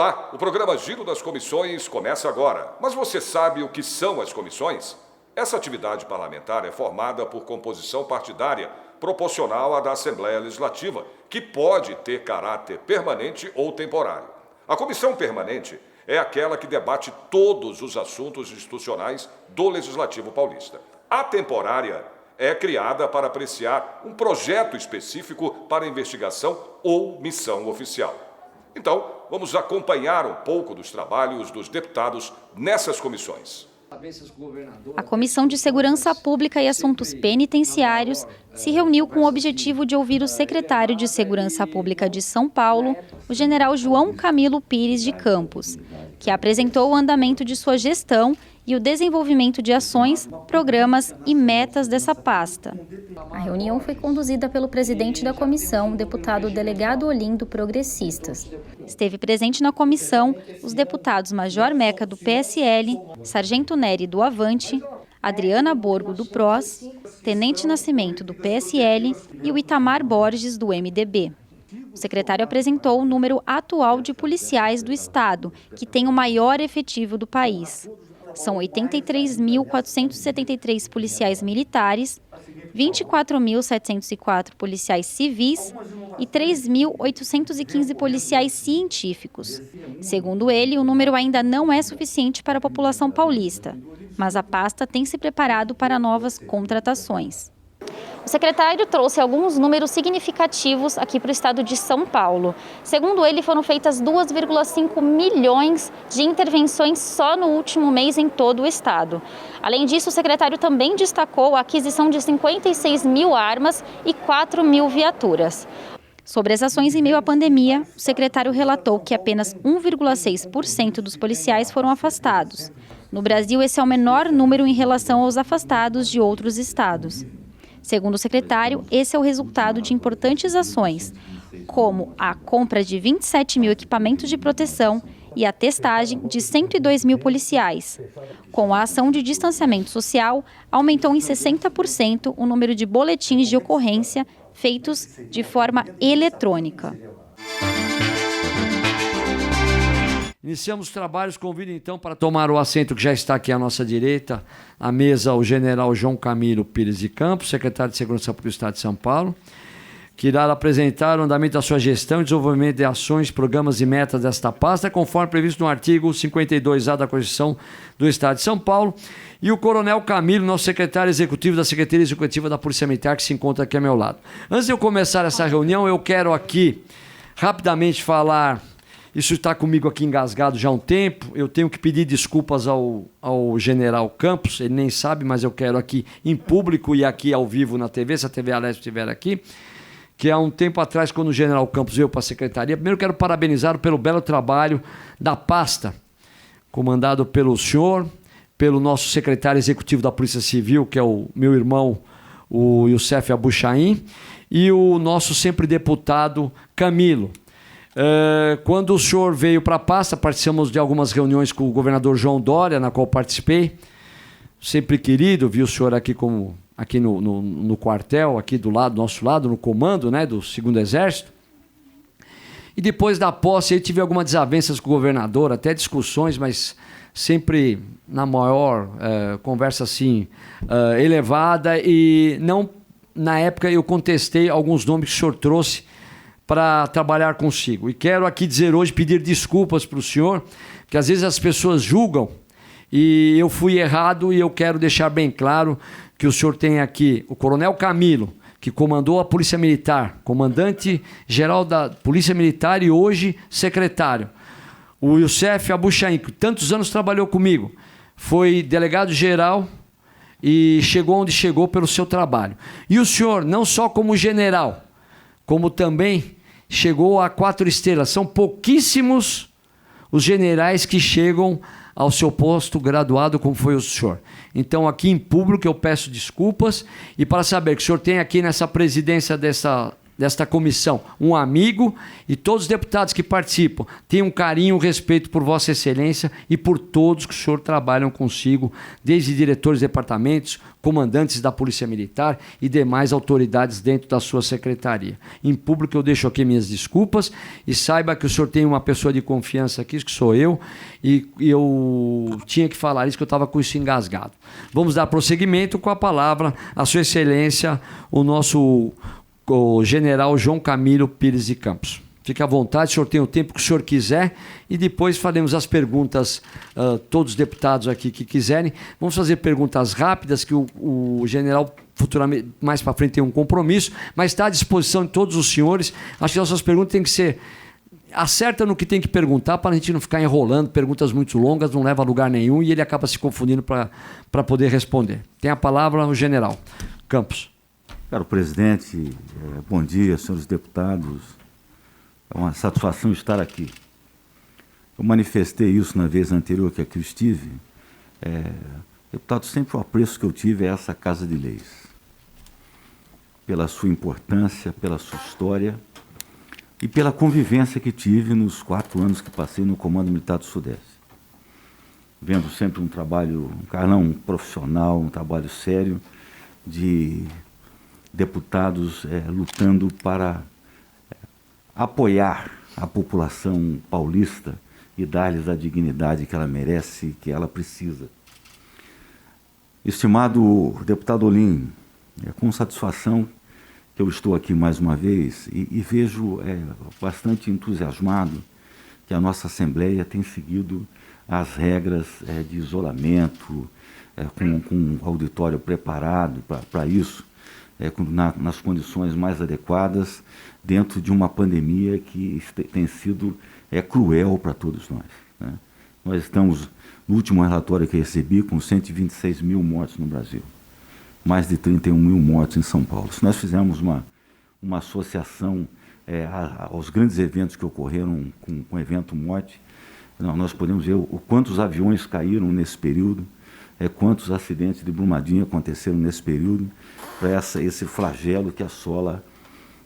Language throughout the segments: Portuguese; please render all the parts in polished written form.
Olá, o programa Giro das Comissões começa agora. Mas você sabe o que são as comissões? Essa atividade parlamentar é formada por composição partidária, proporcional à da Assembleia Legislativa, que pode ter caráter permanente ou temporário. A comissão permanente é aquela que debate todos os assuntos institucionais do Legislativo paulista. A temporária é criada para apreciar um projeto específico para investigação ou missão oficial. Então, vamos acompanhar um pouco dos trabalhos dos deputados nessas comissões. A Comissão de Segurança Pública e Assuntos Penitenciários se reuniu com o objetivo de ouvir o secretário de Segurança Pública de São Paulo, o general João Camilo Pires de Campos, que apresentou o andamento de sua gestão e o desenvolvimento de ações, programas e metas dessa pasta. A reunião foi conduzida pelo presidente da comissão, deputado delegado Olim, do Progressistas. Esteve presente na comissão os deputados Major Meca, do PSL, Sargento Nery, do Avante, Adriana Borgo, do PROS, Tenente Nascimento, do PSL e o Itamar Borges, do MDB. O secretário apresentou o número atual de policiais do Estado, que tem o maior efetivo do país. São 83.473 policiais militares, 24.704 policiais civis e 3.815 policiais científicos. Segundo ele, o número ainda não é suficiente para a população paulista, mas a pasta tem se preparado para novas contratações. O secretário trouxe alguns números significativos aqui para o estado de São Paulo. Segundo ele, foram feitas 2,5 milhões de intervenções só no último mês em todo o estado. Além disso, o secretário também destacou a aquisição de 56 mil armas e 4 mil viaturas. Sobre as ações em meio à pandemia, o secretário relatou que apenas 1,6% dos policiais foram afastados. No Brasil, esse é o menor número em relação aos afastados de outros estados. Segundo o secretário, esse é o resultado de importantes ações, como a compra de 27 mil equipamentos de proteção e a testagem de 102 mil policiais. Com a ação de distanciamento social, aumentou em 60% o número de boletins de ocorrência feitos de forma eletrônica. Iniciamos os trabalhos, convido então para tomar o assento que já está aqui à nossa direita, à mesa o general João Camilo Pires de Campos, secretário de Segurança Pública do Estado de São Paulo, que irá apresentar o andamento da sua gestão e desenvolvimento de ações, programas e metas desta pasta, conforme previsto no artigo 52A da Constituição do Estado de São Paulo, e o coronel Camilo, nosso secretário executivo da Secretaria Executiva da Polícia Militar, que se encontra aqui ao meu lado. Antes de eu começar essa reunião, eu quero aqui rapidamente falar. Isso está comigo aqui engasgado já há um tempo. Eu tenho que pedir desculpas ao general Campos, ele nem sabe, mas eu quero aqui em público e aqui ao vivo na TV, se a TV Aleste estiver aqui, que há um tempo atrás, quando o general Campos veio para a secretaria, primeiro quero parabenizá-lo pelo belo trabalho da pasta, comandado pelo senhor, pelo nosso secretário executivo da Polícia Civil, que é o meu irmão, o Youssef Abuchain, e o nosso sempre deputado Camilo. Quando o senhor veio para a pasta, participamos de algumas reuniões com o governador João Dória, na qual participei. Sempre querido, vi o senhor aqui, aqui no quartel, aqui do nosso lado, no comando, né, do 2º Exército. E depois da posse, eu tive algumas desavenças com o governador, até discussões, mas sempre na maior conversa assim, elevada. E não, na época eu contestei alguns nomes que o senhor trouxe para trabalhar consigo. E quero aqui dizer hoje, pedir desculpas para o senhor, que às vezes as pessoas julgam e eu fui errado, e eu quero deixar bem claro que o senhor tem aqui o coronel Camilo, que comandou a Polícia Militar, comandante-geral da Polícia Militar e hoje secretário. O Youssef Abuchain, que tantos anos trabalhou comigo, foi delegado-geral e chegou onde chegou pelo seu trabalho. E o senhor, não só como general, como também chegou a 4 estrelas. São pouquíssimos os generais que chegam ao seu posto graduado como foi o senhor. Então, aqui em público, eu peço desculpas, e para saber que o senhor tem aqui nessa presidência dessa desta comissão, um amigo, e todos os deputados que participam tenham um carinho e respeito por Vossa Excelência e por todos que o senhor trabalham consigo, desde diretores de departamentos, comandantes da Polícia Militar e demais autoridades dentro da sua secretaria. Em público eu deixo aqui minhas desculpas e saiba que o senhor tem uma pessoa de confiança aqui, que sou eu, e eu tinha que falar isso, que eu estava com isso engasgado. Vamos dar prosseguimento com a palavra a Sua Excelência, o general João Camilo Pires de Campos. Fique à vontade, o senhor tem o tempo que o senhor quiser e depois faremos as perguntas, todos os deputados aqui que quiserem. Vamos fazer perguntas rápidas, que o general futuramente, mais para frente, tem um compromisso, mas está à disposição de todos os senhores. Acho que nossas perguntas têm que ser... Acerta no que tem que perguntar para a gente não ficar enrolando, perguntas muito longas, não leva a lugar nenhum e ele acaba se confundindo para poder responder. Tem a palavra o general Campos. Caro presidente, bom dia, senhores deputados. É uma satisfação estar aqui. Eu manifestei isso na vez anterior que aqui eu estive. Deputado, sempre o apreço que eu tive é essa Casa de Leis. Pela sua importância, pela sua história e pela convivência que tive nos 4 anos que passei no Comando Militar do Sudeste. Vendo sempre um trabalho, um profissional, um trabalho sério de deputados lutando para apoiar a população paulista e dar-lhes a dignidade que ela merece e que ela precisa. Estimado deputado Olim, é com satisfação que eu estou aqui mais uma vez e vejo bastante entusiasmado que a nossa Assembleia tem seguido as regras de isolamento, com o auditório preparado para isso, nas condições mais adequadas, dentro de uma pandemia que tem sido cruel para todos nós, né? Nós estamos, no último relatório que recebi, com 126 mil mortos no Brasil, mais de 31 mil mortos em São Paulo. Se nós fizermos uma associação aos grandes eventos que ocorreram com o evento morte, nós podemos ver quantos aviões caíram nesse período, quantos acidentes de Brumadinho aconteceram nesse período, para esse flagelo que assola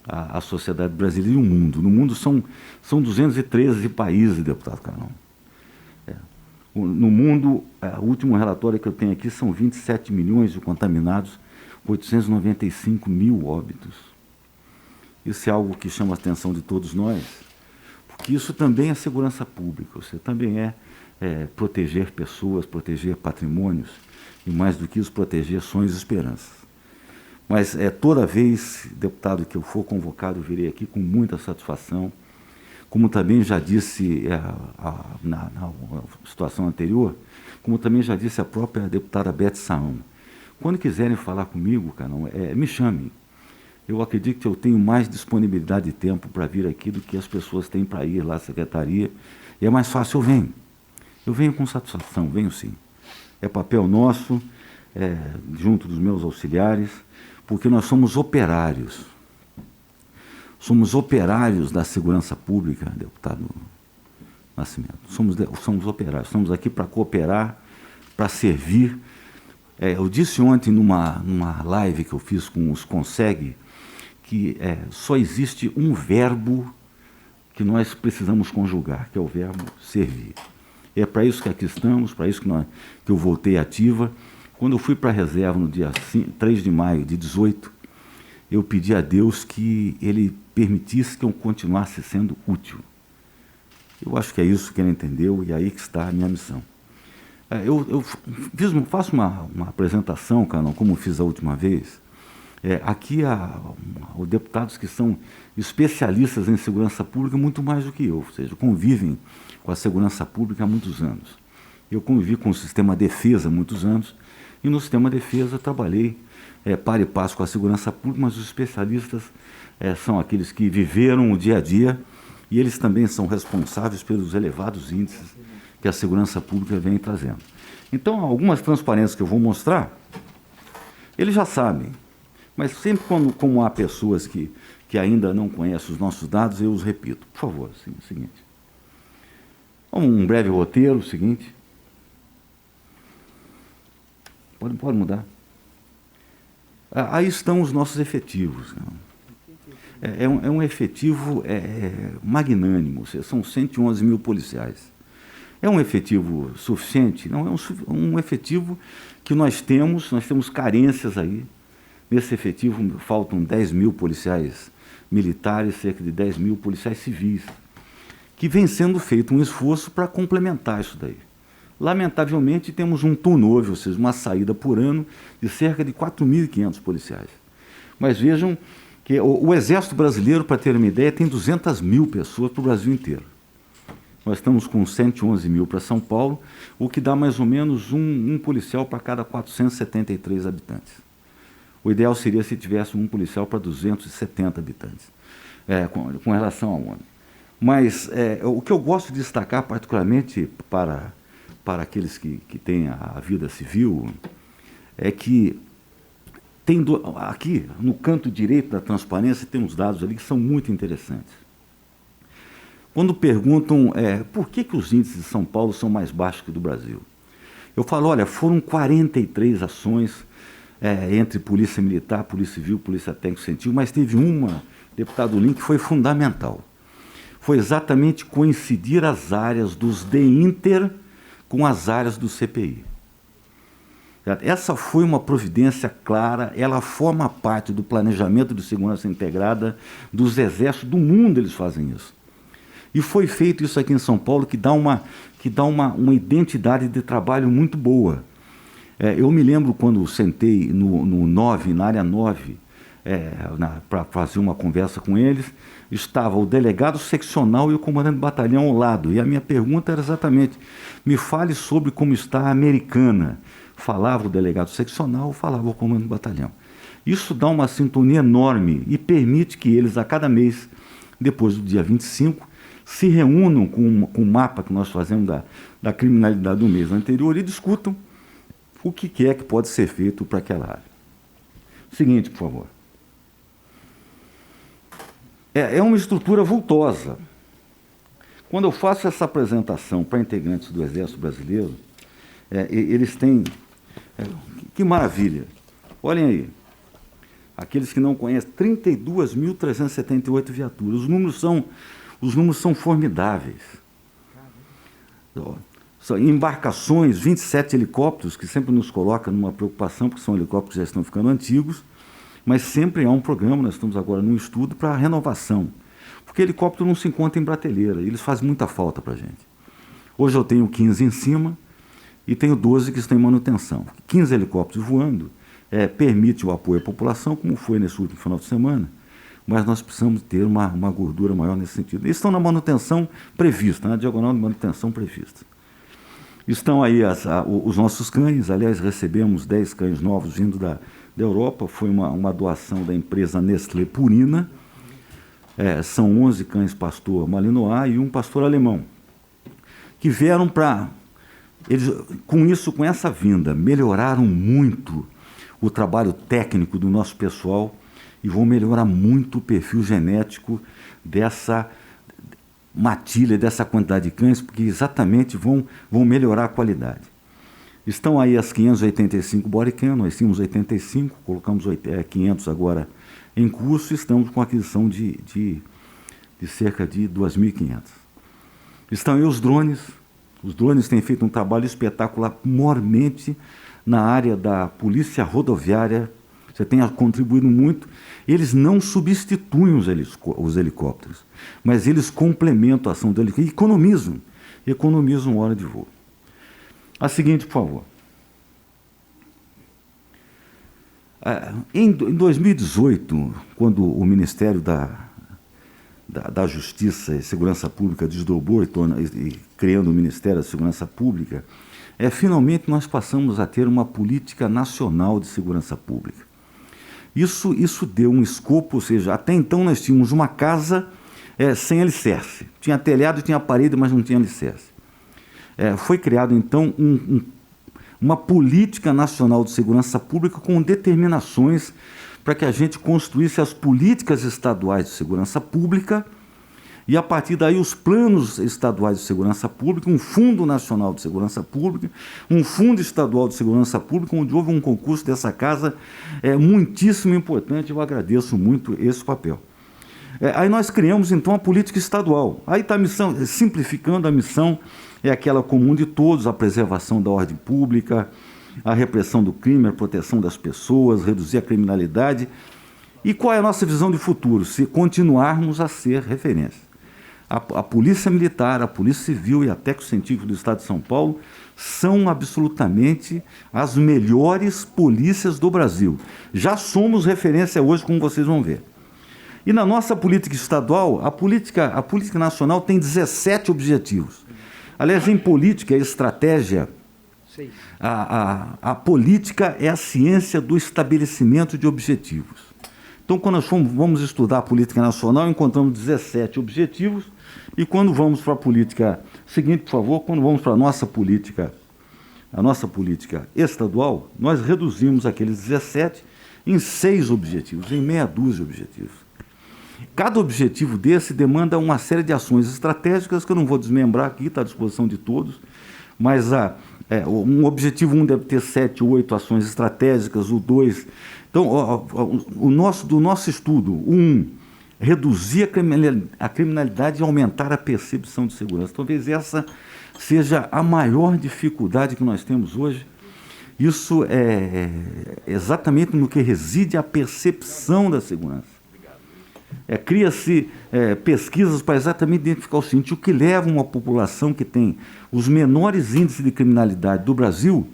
a sociedade brasileira e o mundo. No mundo são 213 países, deputado Carlão. No mundo, o último relatório que eu tenho aqui são 27 milhões de contaminados, 895 mil óbitos. Isso é algo que chama a atenção de todos nós, porque isso também é segurança pública, você também proteger pessoas, proteger patrimônios, e mais do que isso, proteger sonhos e esperanças. Mas toda vez, deputado, que eu for convocado, eu virei aqui com muita satisfação, como também já disse na situação anterior, como também já disse a própria deputada Beth Saão. Quando quiserem falar comigo, Carlão, me chamem. Eu acredito que eu tenho mais disponibilidade de tempo para vir aqui do que as pessoas têm para ir lá à secretaria. E é mais fácil, eu venho. Eu venho com satisfação, venho sim. É papel nosso, junto dos meus auxiliares, porque nós somos operários. Somos operários da segurança pública, deputado Nascimento. Somos operários, estamos aqui para cooperar, para servir. Eu disse ontem numa live que eu fiz com os Conseg, que só existe um verbo que nós precisamos conjugar, que é o verbo servir. É para isso que aqui estamos, para isso que eu voltei ativa. Quando eu fui para a reserva no dia 3 de maio de 18, eu pedi a Deus que Ele permitisse que eu continuasse sendo útil. Eu acho que é isso que Ele entendeu e é aí que está a minha missão. Eu faço uma apresentação, Carlão, como fiz a última vez. Aqui há deputados que são especialistas em segurança pública muito mais do que eu, ou seja, convivem com a segurança pública há muitos anos. Eu convivi com o sistema defesa há muitos anos e no sistema defesa trabalhei par e passo com a segurança pública, mas os especialistas são aqueles que viveram o dia a dia e eles também são responsáveis pelos elevados índices que a segurança pública vem trazendo. Então, algumas transparências que eu vou mostrar, eles já sabem, mas sempre como há pessoas que ainda não conhecem os nossos dados, eu os repito. Por favor, assim, é o seguinte. Um breve roteiro, o seguinte. Pode mudar. Aí estão os nossos efetivos. é um efetivo magnânimo, são 111 mil policiais. É um efetivo suficiente? Não, é um efetivo que nós temos carências aí. Nesse efetivo faltam 10 mil policiais militares, cerca de 10 mil policiais civis, que vem sendo feito um esforço para complementar isso daí. Lamentavelmente, temos um turnover, ou seja, uma saída por ano de cerca de 4.500 policiais. Mas vejam que o Exército Brasileiro, para ter uma ideia, tem 200 mil pessoas para o Brasil inteiro. Nós estamos com 111 mil para São Paulo, o que dá mais ou menos um policial para cada 473 habitantes. O ideal seria se tivesse um policial para 270 habitantes, com relação ao ONU. Mas o que eu gosto de destacar, particularmente para aqueles que têm a vida civil, é que aqui, no canto direito da transparência, tem uns dados ali que são muito interessantes. Quando perguntam por que os índices de São Paulo são mais baixos que o do Brasil, eu falo, olha, foram 43 ações entre Polícia Militar, Polícia Civil, Polícia Técnico-Científica, mas teve uma, deputado Lin, que foi fundamental. Foi exatamente coincidir as áreas dos DINTER com as áreas do CPI. Essa foi uma providência clara, ela forma parte do planejamento de segurança integrada dos exércitos do mundo, eles fazem isso. E foi feito isso aqui em São Paulo, que dá uma identidade de trabalho muito boa. Eu me lembro quando sentei na área 9, para fazer uma conversa com eles, estava o delegado seccional e o comandante de batalhão ao lado. E a minha pergunta era exatamente, me fale sobre como está a Americana. Falava o delegado seccional, falava o comandante de batalhão. Isso dá uma sintonia enorme e permite que eles, a cada mês, depois do dia 25, se reúnam com o mapa que nós fazemos da criminalidade do mês anterior e discutam o que é que pode ser feito para aquela área. Seguinte, por favor. É uma estrutura vultosa. Quando eu faço essa apresentação para integrantes do Exército Brasileiro, eles têm... que maravilha! Olhem aí. Aqueles que não conhecem, 32.378 viaturas. Os números são formidáveis. São embarcações, 27 helicópteros, que sempre nos coloca numa preocupação, porque são helicópteros que já estão ficando antigos, mas sempre há um programa, nós estamos agora num estudo para renovação, porque helicóptero não se encontra em prateleira, eles fazem muita falta para a gente. Hoje eu tenho 15 em cima e tenho 12 que estão em manutenção. 15 helicópteros voando permite o apoio à população, como foi nesse último final de semana, mas nós precisamos ter uma gordura maior nesse sentido. Eles estão na manutenção prevista, na diagonal de manutenção prevista. Estão aí os nossos cães, aliás, recebemos 10 cães novos vindo da Europa, foi uma doação da empresa Nestlé Purina, são 11 cães pastor malinois e um pastor alemão, que vieram para... Eles, com essa vinda, melhoraram muito o trabalho técnico do nosso pessoal e vão melhorar muito o perfil genético dessa matilha, dessa quantidade de cães, porque exatamente vão melhorar a qualidade. Estão aí as 585 bodycam, nós tínhamos 85, colocamos 500 agora em curso e estamos com aquisição de cerca de 2.500. Estão aí os drones têm feito um trabalho espetacular, mormente na área da polícia rodoviária, você tem contribuído muito. Eles não substituem os helicópteros, mas eles complementam a ação do helicóptero e economizam hora de voo. A seguinte, por favor. Em 2018, quando o Ministério da Justiça e Segurança Pública desdobrou e criando o Ministério da Segurança Pública, finalmente nós passamos a ter uma política nacional de segurança pública. Isso deu um escopo, ou seja, até então nós tínhamos uma casa sem alicerce. Tinha telhado, tinha parede, mas não tinha alicerce. Foi criado, então, uma política nacional de segurança pública com determinações para que a gente construísse as políticas estaduais de segurança pública e, a partir daí, os planos estaduais de segurança pública, um Fundo Nacional de Segurança Pública, um Fundo Estadual de Segurança Pública, onde houve um concurso dessa casa muitíssimo importante. Eu agradeço muito esse papel. Aí nós criamos, então, a política estadual. Aí está a missão, simplificando, a missão é aquela comum de todos, a preservação da ordem pública, a repressão do crime, a proteção das pessoas, reduzir a criminalidade. E qual é a nossa visão de futuro? Se continuarmos a ser referência. A Polícia Militar, a Polícia Civil e a Técnico-Científica do Estado de São Paulo são absolutamente as melhores polícias do Brasil. Já somos referência hoje, como vocês vão ver. E na nossa política estadual, a política nacional tem 17 objetivos. Aliás, em política e estratégia, a política é a ciência do estabelecimento de objetivos. Então, quando nós vamos estudar a política nacional, encontramos 17 objetivos, e quando vamos para a política seguinte, por favor, quando vamos para a nossa política estadual, nós reduzimos aqueles 17 em 6 objetivos, em meia dúzia de objetivos. Cada objetivo desse demanda uma série de ações estratégicas, que eu não vou desmembrar aqui, está à disposição de todos, mas um objetivo 1 deve ter 7 ou 8 ações estratégicas, o 2... Então, do nosso estudo, o 1, reduzir a criminalidade e aumentar a percepção de segurança. Talvez essa seja a maior dificuldade que nós temos hoje. Isso é exatamente no que reside a percepção da segurança. Cria-se pesquisas para exatamente identificar o seguinte: o que leva uma população que tem os menores índices de criminalidade do Brasil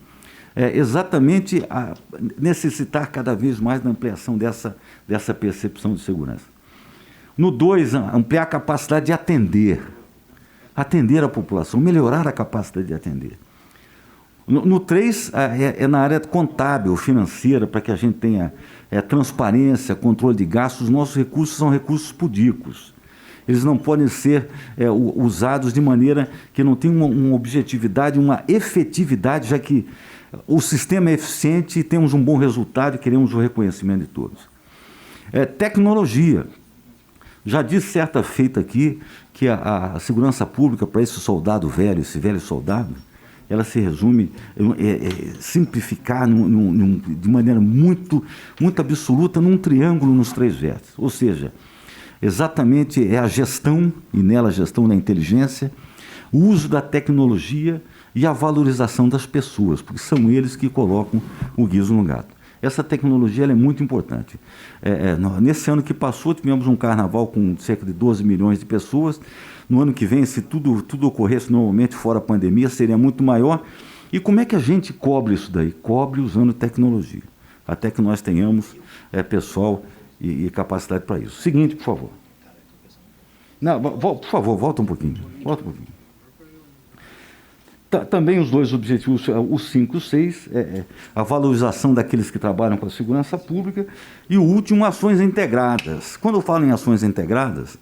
exatamente a necessitar cada vez mais da ampliação dessa percepção de segurança. No 2, ampliar a capacidade de atender a população, melhorar a capacidade de atender. No 3, na área contábil, financeira, para que a gente tenha transparência, controle de gastos. Os nossos recursos são recursos púdicos. Eles não podem ser usados de maneira que não tenham uma objetividade, uma efetividade, já que o sistema é eficiente e temos um bom resultado e queremos o reconhecimento de todos. Tecnologia. Já disse certa feita aqui que a segurança pública para esse soldado velho, esse velho soldado, ela se resume, simplificar de maneira muito, muito absoluta num triângulo nos 3 vértices. Ou seja, exatamente é a gestão, e nela a gestão da inteligência, o uso da tecnologia e a valorização das pessoas, porque são eles que colocam o guiso no gato. Essa tecnologia ela é muito importante. Nesse ano que passou, tivemos um carnaval com cerca de 12 milhões de pessoas. No ano que vem, se tudo ocorresse normalmente fora a pandemia, seria muito maior. E como é que a gente cobre isso daí? Cobre usando tecnologia, até que nós tenhamos pessoal e capacidade para isso. Seguinte, por favor. Não, por favor, volta um pouquinho. Também os 2 objetivos, o 5 e o 6, a valorização daqueles que trabalham com a segurança pública, e o último, ações integradas. Quando eu falo em ações integradas,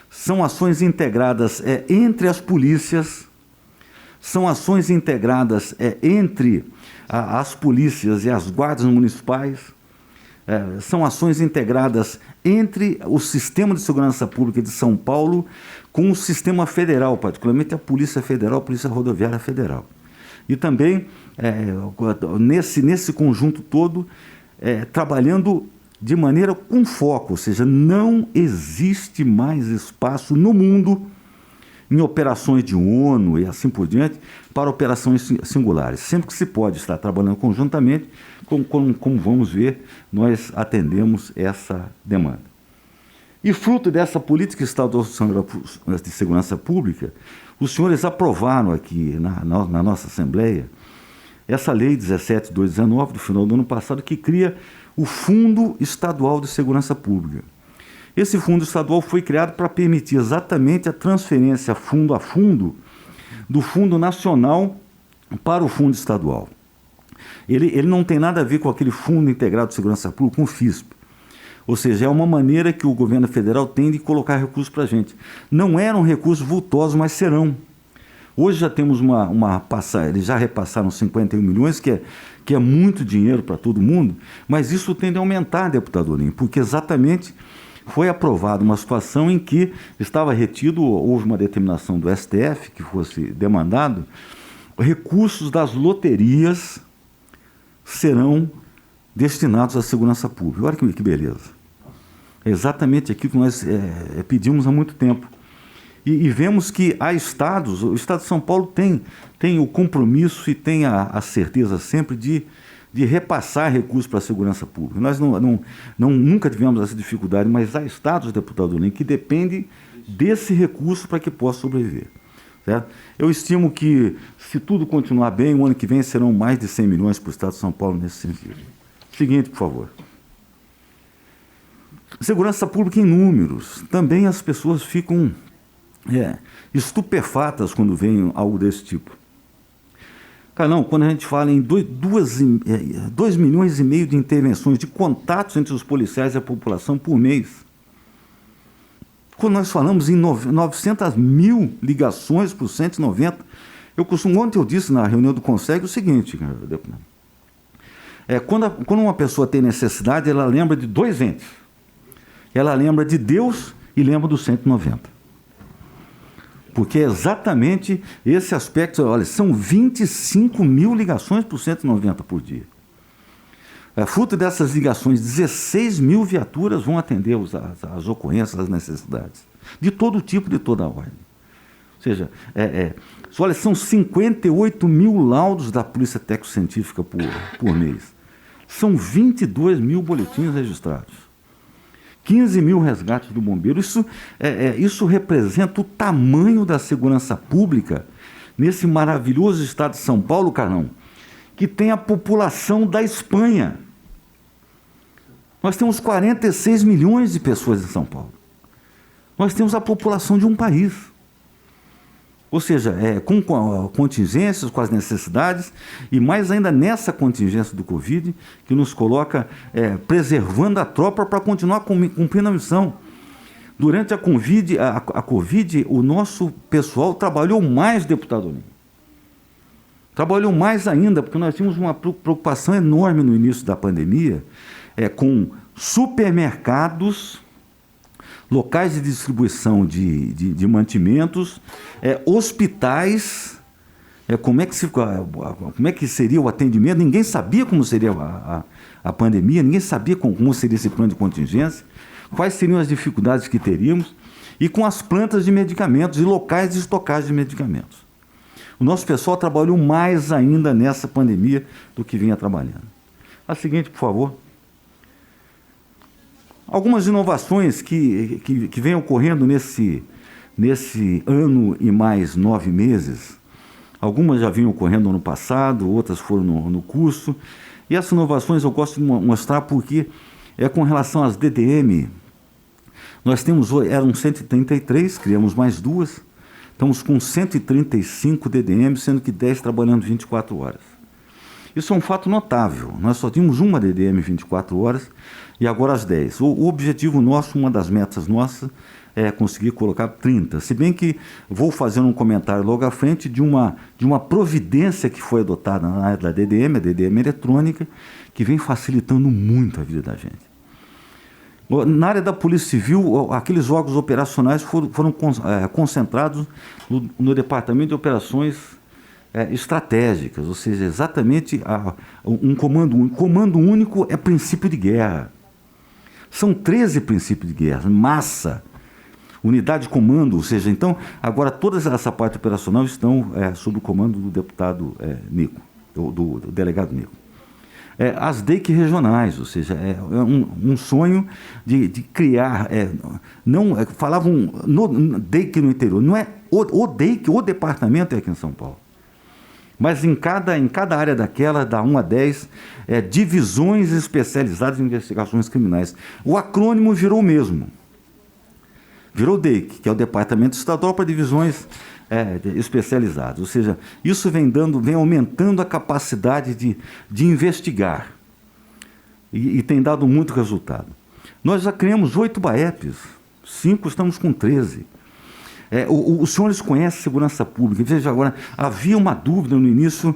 são ações integradas entre as polícias, são ações integradas entre as polícias e as guardas municipais, são ações integradas entre o Sistema de Segurança Pública de São Paulo com o sistema federal, particularmente a Polícia Federal, a Polícia Rodoviária Federal. E também, nesse conjunto todo, trabalhando de maneira com foco, ou seja, não existe mais espaço no mundo, em operações de ONU e assim por diante, para operações singulares. Sempre que se pode estar trabalhando conjuntamente, como vamos ver, nós atendemos essa demanda. E fruto dessa política estadual de segurança pública, os senhores aprovaram aqui na nossa Assembleia essa Lei 17.219, do final do ano passado, que cria o Fundo Estadual de Segurança Pública. Esse fundo estadual foi criado para permitir exatamente a transferência fundo a fundo do Fundo Nacional para o Fundo Estadual. Ele não tem nada a ver com aquele Fundo Integrado de Segurança Pública, com o FISP. Ou seja, é uma maneira que o governo federal tem de colocar recursos para a gente. Não eram recursos vultosos, mas serão. Hoje já temos uma passagem, eles já repassaram 51 milhões, que é muito dinheiro para todo mundo, mas isso tende a aumentar, deputado Olinho, porque exatamente foi aprovada uma situação em que estava retido, houve uma determinação do STF que fosse demandado, recursos das loterias serão destinados à segurança pública. Olha que beleza. É exatamente aquilo que nós pedimos há muito tempo. E vemos que há estados, o Estado de São Paulo tem o compromisso e tem a certeza sempre de repassar recursos para a segurança pública. Nós nunca tivemos essa dificuldade, mas há estados, deputado Olim, que dependem desse recurso para que possa sobreviver. Certo? Eu estimo que, se tudo continuar bem, o ano que vem serão mais de 100 milhões para o Estado de São Paulo nesse sentido. Seguinte, por favor. Segurança pública em números. Também as pessoas ficam estupefatas quando veem algo desse tipo. Carlão, quando a gente fala em 2,5 milhões de intervenções, de contatos entre os policiais e a população por mês, quando nós falamos em 900 mil ligações para o 190, ontem eu disse na reunião do Conselho o seguinte, deputado, quando uma pessoa tem necessidade, ela lembra de dois entes. Ela lembra de Deus e lembra do 190. Porque é exatamente esse aspecto. Olha, são 25 mil ligações por 190 por dia. Fruto dessas ligações, 16 mil viaturas vão atender as ocorrências, as necessidades. De todo tipo, de toda a ordem. Ou seja, olha, são 58 mil laudos da Polícia Técnico-Científica por mês. São 22 mil boletins registrados. 15 mil resgates do bombeiro. Isso representa o tamanho da segurança pública nesse maravilhoso estado de São Paulo, Carlão, que tem a população da Espanha. Nós temos 46 milhões de pessoas em São Paulo. Nós temos a população de um país. Ou seja, com contingências, com as necessidades, e mais ainda nessa contingência do Covid, que nos coloca preservando a tropa para continuar cumprindo a missão. Durante a Covid, o nosso pessoal trabalhou mais, deputado Olim. Trabalhou mais ainda, porque nós tínhamos uma preocupação enorme no início da pandemia, com supermercados, locais de distribuição de mantimentos, hospitais, como é que seria o atendimento. Ninguém sabia como seria a pandemia, ninguém sabia como seria esse plano de contingência, quais seriam as dificuldades que teríamos, e com as plantas de medicamentos e locais de estocagem de medicamentos. O nosso pessoal trabalhou mais ainda nessa pandemia do que vinha trabalhando. A seguinte, por favor. Algumas inovações que vêm ocorrendo nesse ano e mais 9 meses, algumas já vinham ocorrendo no ano passado, outras foram no curso, e essas inovações eu gosto de mostrar porque com relação às DDM. Nós eram 133, criamos mais 2, estamos com 135 DDM, sendo que 10 trabalhando 24 horas. Isso é um fato notável. Nós só tínhamos uma DDM 24 horas e agora as 10. O objetivo nosso, uma das metas nossas, é conseguir colocar 30. Se bem que vou fazer um comentário logo à frente de uma providência que foi adotada na área da DDM, a DDM eletrônica, que vem facilitando muito a vida da gente. Na área da Polícia Civil, aqueles órgãos operacionais foram concentrados no Departamento de Operações estratégicas, ou seja, exatamente um comando único. Comando único é princípio de guerra. São 13 princípios de guerra, massa, unidade de comando, ou seja, então, agora toda essa parte operacional estão sob o comando do deputado Nico, do delegado Nico. As DEIC regionais, ou seja, um sonho de criar, falavam no DEIC no interior, não é o DEIC, o departamento é aqui em São Paulo. Mas em cada área daquela, da 1 a 10, divisões especializadas em investigações criminais. O acrônimo virou o mesmo. Virou DEIC, que é o Departamento Estadual para Divisões especializadas. Ou seja, isso vem aumentando a capacidade de investigar. E tem dado muito resultado. Nós já criamos 8 BAEPs, 5 estamos com 13. Os senhores conhecem segurança pública. Veja agora, havia uma dúvida no início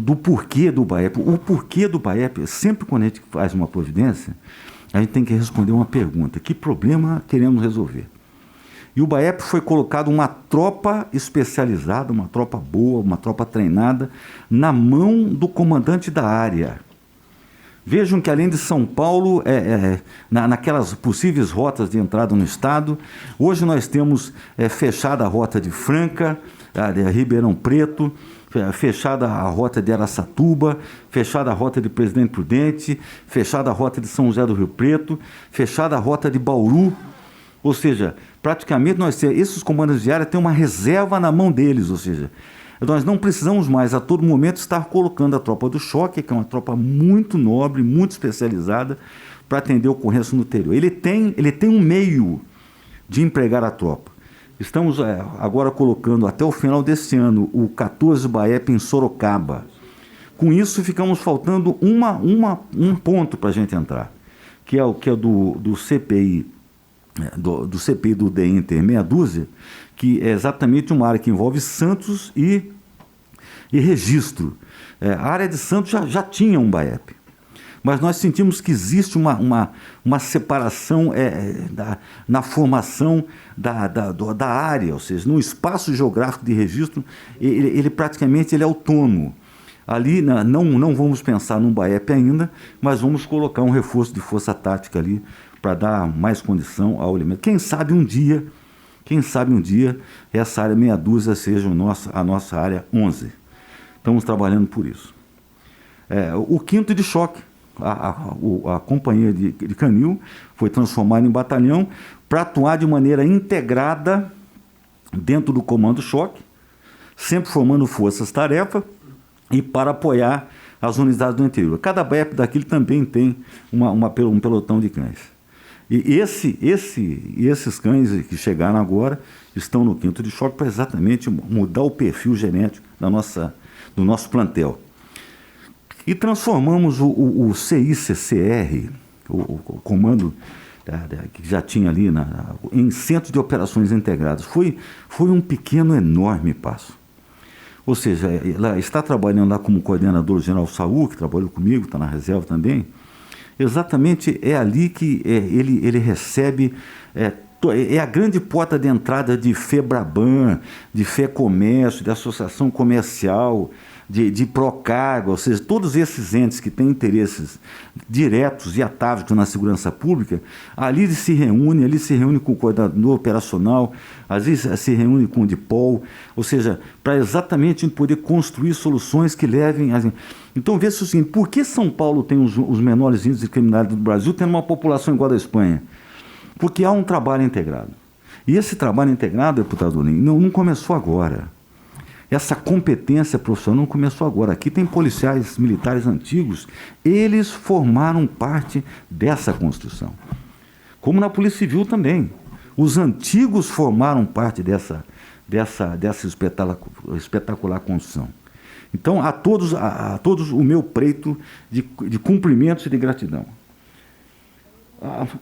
do porquê do BAEP. O porquê do BAEP, sempre quando a gente faz uma providência, a gente tem que responder uma pergunta: que problema queremos resolver? E o BAEP foi colocado uma tropa especializada, uma tropa boa, uma tropa treinada, na mão do comandante da área. Vejam que além de São Paulo, naquelas possíveis rotas de entrada no estado, hoje nós temos fechada a rota de Franca, de Ribeirão Preto, fechada a rota de Araçatuba, fechada a rota de Presidente Prudente, fechada a rota de São José do Rio Preto, fechada a rota de Bauru. Ou seja, praticamente esses comandos de área têm uma reserva na mão deles, ou seja, nós não precisamos mais a todo momento estar colocando a tropa do choque, que é uma tropa muito nobre, muito especializada, para atender ocorrência no interior. Ele tem um meio de empregar a tropa. Estamos agora colocando até o final deste ano o 14 BAEP em Sorocaba. Com isso ficamos faltando um ponto para a gente entrar, que é do CPI, do CPI do DEINTER meia dúzia, que é exatamente uma área que envolve Santos e registro. A área de Santos já tinha um BAEP, mas nós sentimos que existe uma separação na formação da área, ou seja, no espaço geográfico de registro, ele praticamente é autônomo. Ali não vamos pensar num BAEP ainda, mas vamos colocar um reforço de força tática ali para dar mais condição ao elemento. Quem sabe um dia essa área meia dúzia seja a nossa área 11. Estamos trabalhando por isso. O 5º de choque, a companhia de Canil, foi transformada em batalhão para atuar de maneira integrada dentro do comando choque, sempre formando forças-tarefa e para apoiar as unidades do interior. Cada BAEP daquilo também tem um pelotão de cães. E esses cães que chegaram agora estão no 5º de choque para exatamente mudar o perfil genético do nosso plantel. E transformamos o CICCR, o comando que já tinha ali, em Centro de Operações Integradas. Foi um pequeno, enorme passo. Ou seja, ela está trabalhando lá como coordenador o general Saul, que trabalhou comigo, está na reserva também. Exatamente é ali que ele recebe, a grande porta de entrada de FEBRABAN, de FEComércio, de associação comercial, de Procargo, ou seja, todos esses entes que têm interesses diretos e atávicos na segurança pública, ali se reúne com o coordenador operacional, às vezes se reúne com o DIPOL, ou seja, para exatamente poder construir soluções que levem a... Então, veja o seguinte, por que São Paulo tem os menores índices de criminalidade do Brasil, tendo uma população igual à da Espanha? Porque há um trabalho integrado. E esse trabalho integrado, deputado Olim, não começou agora. Essa competência profissional não começou agora. Aqui tem policiais militares antigos, eles formaram parte dessa construção. Como na Polícia Civil também. Os antigos formaram parte dessa espetacular construção. Então, a todos o meu preito de cumprimentos e de gratidão.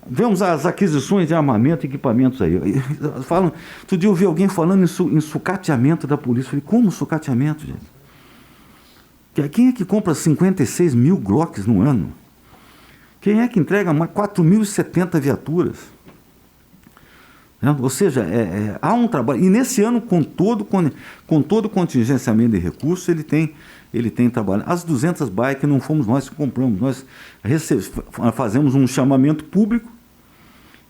Vemos as aquisições de armamento e equipamentos aí. Outro dia eu ouvi alguém falando em sucateamento da polícia. Eu falei, como sucateamento, gente? Quem é que compra 56 mil Glocks no ano? Quem é que entrega 4.070 viaturas? Ou seja, há um trabalho. E nesse ano, com todo o contingenciamento de recursos, ele tem trabalho. As 200 bikes não fomos nós que compramos. Nós fazemos um chamamento público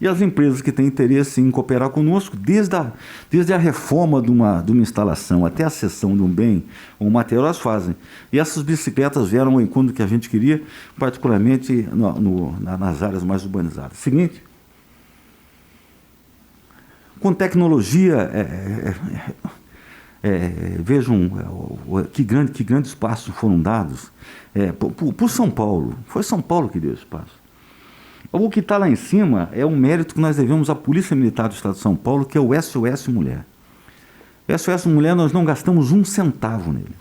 e as empresas que têm interesse em cooperar conosco, desde a reforma de uma instalação até a cessão de um bem ou um material, elas fazem. E essas bicicletas vieram ao encontro que a gente queria, particularmente nas áreas mais urbanizadas. Seguinte. Com tecnologia, vejam que grandes passos foram dados por São Paulo. Foi São Paulo que deu esse passo. O que está lá em cima é um mérito que nós devemos à Polícia Militar do Estado de São Paulo, que é o SOS Mulher. O SOS Mulher, nós não gastamos um centavo nele.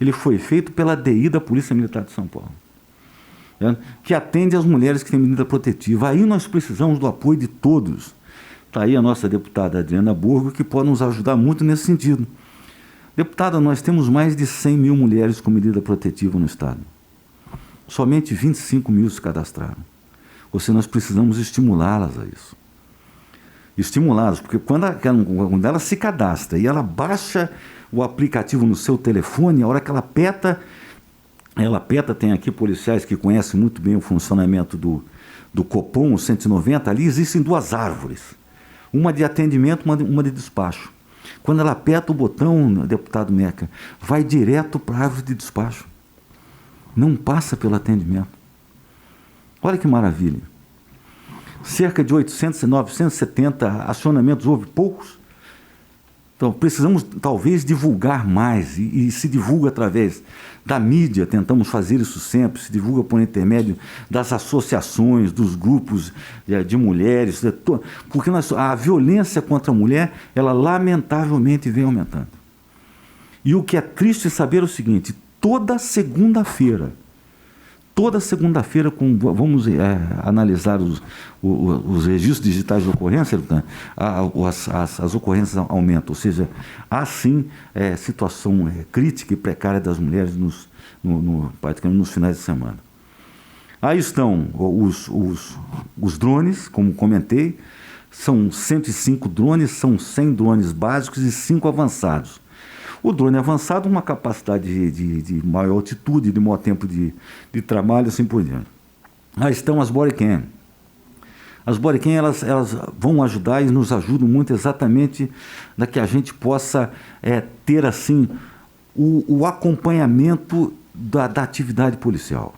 Ele foi feito pela DI da Polícia Militar de São Paulo, que atende as mulheres que têm medida protetiva. Aí nós precisamos do apoio de todos. Está aí a nossa deputada Adriana Burgo, que pode nos ajudar muito nesse sentido. Deputada, nós temos mais de 100 mil mulheres com medida protetiva no Estado. Somente 25 mil se cadastraram. Ou seja, nós precisamos estimulá-las a isso. Estimulá-las, porque quando ela se cadastra e ela baixa o aplicativo no seu telefone, a hora que ela aperta ela PETA tem aqui policiais que conhecem muito bem o funcionamento do Copom, o 190, ali existem 2 árvores, uma de atendimento, uma de despacho. Quando ela aperta o botão, deputado Meca, vai direto para a árvore de despacho, não passa pelo atendimento. Olha que maravilha. Cerca de 800, 970 acionamentos, houve poucos. Então, precisamos, talvez, divulgar mais, e se divulga através da mídia, tentamos fazer isso sempre, se divulga por intermédio das associações, dos grupos de mulheres, porque a violência contra a mulher, ela lamentavelmente vem aumentando. E o que é triste saber é o seguinte, toda segunda-feira, vamos analisar os registros digitais de ocorrência, as ocorrências aumentam, ou seja, há sim situação crítica e precária das mulheres praticamente nos finais de semana. Aí estão os drones, como comentei, são 105 drones, são 100 drones básicos e 5 avançados. O drone avançado, uma capacidade de maior altitude, de maior tempo de trabalho, assim por diante. Aí estão as bodycam. As bodycam, elas vão ajudar e nos ajudam muito exatamente para que a gente possa ter assim o acompanhamento da atividade policial.